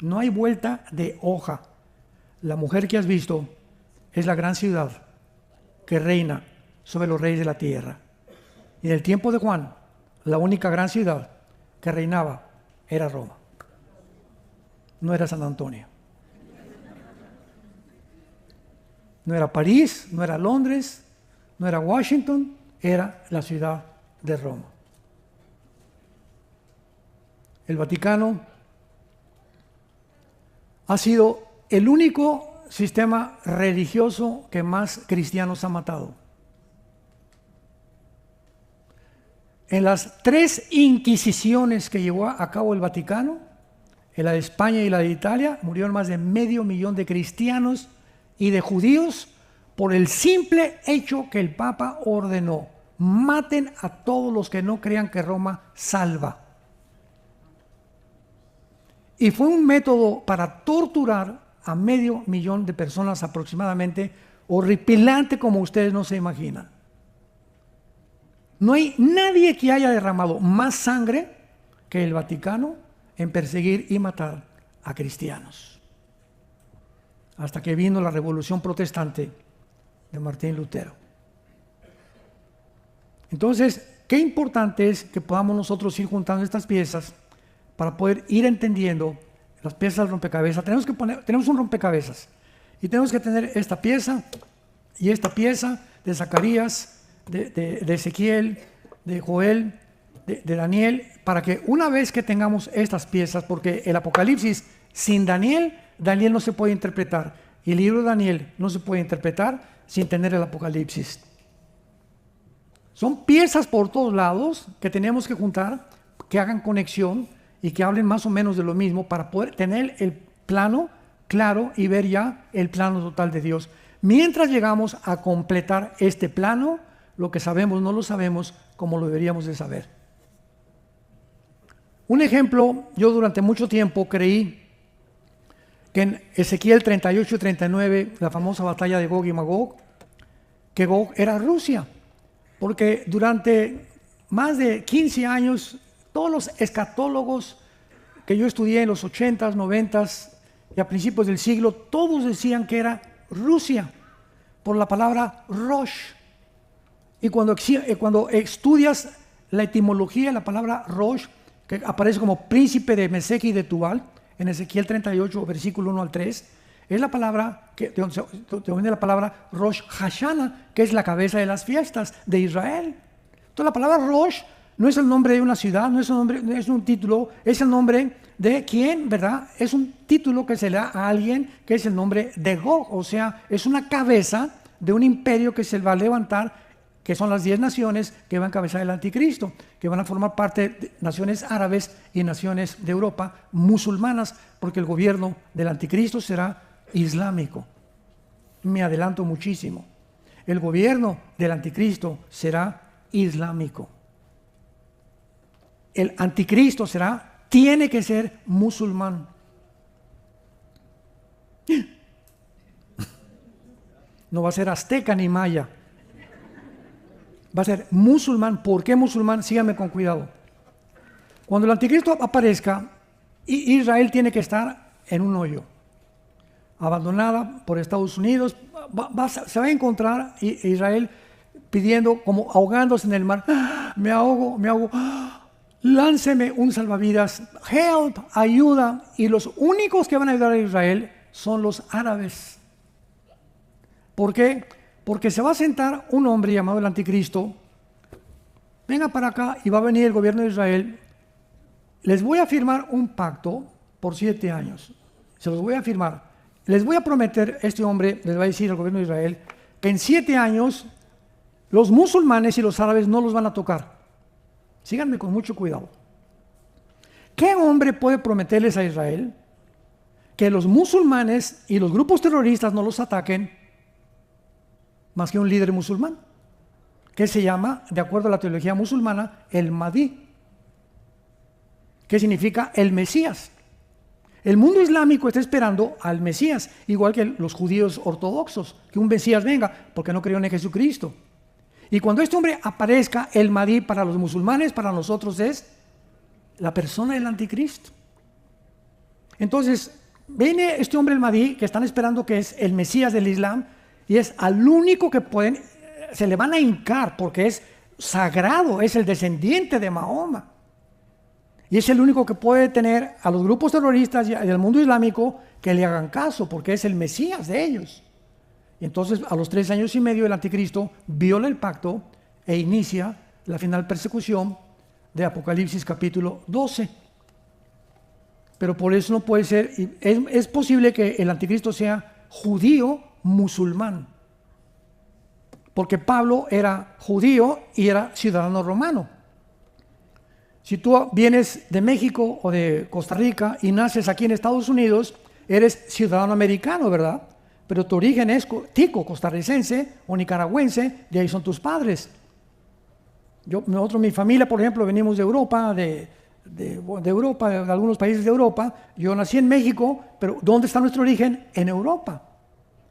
No hay vuelta de hoja. La mujer que has visto es la gran ciudad que reina sobre los reyes de la tierra. Y en el tiempo de Juan, la única gran ciudad que reinaba era Roma. No era San Antonio. No era París, no era Londres, no era Washington, era la ciudad de Roma. El Vaticano ha sido el único sistema religioso que más cristianos ha matado. En las 3 inquisiciones que llevó a cabo el Vaticano, en la de España y la de Italia, murieron más de 500,000 de cristianos y de judíos por el simple hecho que el Papa ordenó: maten a todos los que no crean que Roma salva. Y fue un método para torturar a 500,000 de personas aproximadamente, horripilante como ustedes no se imaginan. No hay nadie que haya derramado más sangre que el Vaticano en perseguir y matar a cristianos. Hasta que vino la Revolución Protestante de Martín Lutero. Entonces, qué importante es que podamos nosotros ir juntando estas piezas para poder ir entendiendo las piezas del rompecabezas. Tenemos un rompecabezas y tenemos que tener esta pieza y esta pieza de Zacarías, de Ezequiel, de Joel, de Daniel, para que una vez que tengamos estas piezas, porque el Apocalipsis sin Daniel no se puede interpretar, y el libro de Daniel no se puede interpretar sin tener el Apocalipsis. Son piezas por todos lados que tenemos que juntar, que hagan conexión y que hablen más o menos de lo mismo para poder tener el plano claro y ver ya el plano total de Dios. Mientras llegamos a completar este plano, lo que sabemos no lo sabemos como lo deberíamos de saber. Un ejemplo, yo durante mucho tiempo creí que en Ezequiel 38 y 39, la famosa batalla de Gog y Magog, que Gog era Rusia, porque durante más de 15 años, todos los escatólogos que yo estudié en los 80s, 90s y a principios del siglo, todos decían que era Rusia, por la palabra Rosh. Y cuando estudias la etimología de la palabra Rosh, que aparece como príncipe de Mesec y de Tubal, en Ezequiel 38, versículo 1 al 3, es la palabra, de donde viene la palabra Rosh Hashanah, que es la cabeza de las fiestas de Israel. Entonces la palabra Rosh no es el nombre de una ciudad, no es un título, es el nombre de quién, ¿verdad? Es un título que se le da a alguien que es el nombre de Gog, o sea, es una cabeza de un imperio que se va a levantar, que son las 10 naciones que van a encabezar el anticristo, que van a formar parte de naciones árabes y naciones de Europa musulmanas, porque el gobierno del anticristo será islámico. Me adelanto muchísimo. El gobierno del anticristo será islámico. El anticristo tiene que ser musulmán. No va a ser azteca ni maya. Va a ser musulmán. ¿Por qué musulmán? Síganme con cuidado. Cuando el anticristo aparezca, Israel tiene que estar en un hoyo, abandonada por Estados Unidos. Se va a encontrar Israel pidiendo, como ahogándose en el mar. Me ahogo, me ahogo. Lánceme un salvavidas. Help, ayuda. Y los únicos que van a ayudar a Israel son los árabes. ¿Por qué? Porque se va a sentar un hombre llamado el anticristo. Venga para acá y va a venir el gobierno de Israel. Les voy a firmar un pacto por 7 años. Se los voy a firmar. Les voy a prometer, este hombre les va a decir al gobierno de Israel, que en 7 años los musulmanes y los árabes no los van a tocar. Síganme con mucho cuidado. ¿Qué hombre puede prometerles a Israel que los musulmanes y los grupos terroristas no los ataquen más que un líder musulmán, que se llama, de acuerdo a la teología musulmana, el Mahdi, que significa el Mesías? El mundo islámico está esperando al Mesías, igual que los judíos ortodoxos, que un Mesías venga, porque no creen en Jesucristo. Y cuando este hombre aparezca, el Mahdi para los musulmanes, para nosotros es la persona del anticristo. Entonces, viene este hombre el Mahdi, que están esperando, que es el Mesías del Islam, y es al único que se le van a hincar, porque es sagrado, es el descendiente de Mahoma. Y es el único que puede tener a los grupos terroristas y al mundo islámico que le hagan caso, porque es el Mesías de ellos. Y entonces, a los 3 años y medio, el anticristo viola el pacto e inicia la final persecución de Apocalipsis capítulo 12. Pero por eso no puede ser, es posible que el anticristo sea judío musulmán, porque Pablo era judío y era ciudadano romano. Si tú vienes de México o de Costa Rica y naces aquí en Estados Unidos, eres ciudadano americano, ¿verdad? Pero tu origen es tico, costarricense o nicaragüense, de ahí son tus padres. Mi familia, por ejemplo, venimos de Europa, de Europa, de algunos países de Europa. Yo nací en México, pero ¿dónde está nuestro origen? En Europa.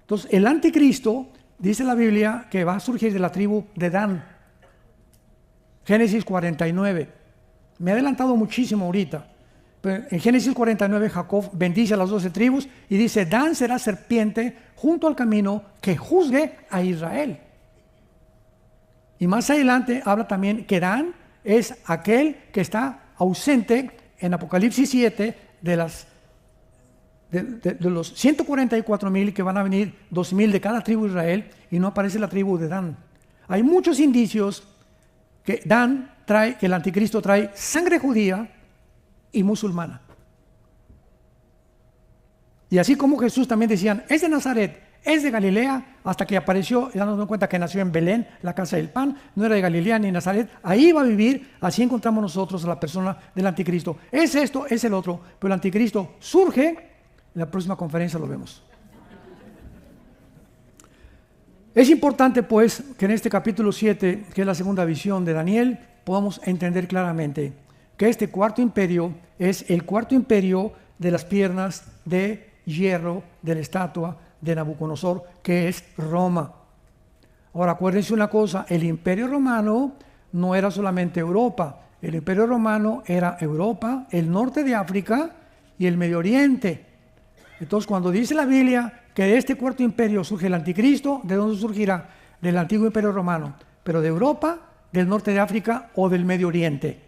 Entonces, el anticristo, dice la Biblia, que va a surgir de la tribu de Dan. Génesis 49. Me he adelantado muchísimo ahorita. Pero en Génesis 49, Jacob bendice a las 12 tribus y dice: Dan será serpiente junto al camino que juzgue a Israel. Y más adelante habla también que Dan es aquel que está ausente en Apocalipsis 7 de los 144,000, que van a venir 2,000 de cada tribu de Israel, y no aparece la tribu de Dan. Hay muchos indicios que que el anticristo trae sangre judía y musulmana. Y así como Jesús también decían, es de Nazaret, es de Galilea, hasta que apareció, y dándonos cuenta que nació en Belén, la casa del pan, no era de Galilea ni Nazaret, ahí iba a vivir. Así encontramos nosotros a la persona del anticristo. Es esto, es el otro, pero el anticristo surge. En la próxima conferencia lo vemos. Es importante, pues, que en este capítulo 7, que es la segunda visión de Daniel, podamos entender claramente que este cuarto imperio es el cuarto imperio de las piernas de hierro de la estatua de Nabucodonosor, que es Roma. Ahora acuérdense una cosa, el Imperio Romano no era solamente Europa, el Imperio Romano era Europa, el norte de África y el Medio Oriente. Entonces, cuando dice la Biblia que de este cuarto imperio surge el anticristo, ¿de dónde surgirá? Del antiguo Imperio Romano, pero de Europa, del norte de África o del Medio Oriente.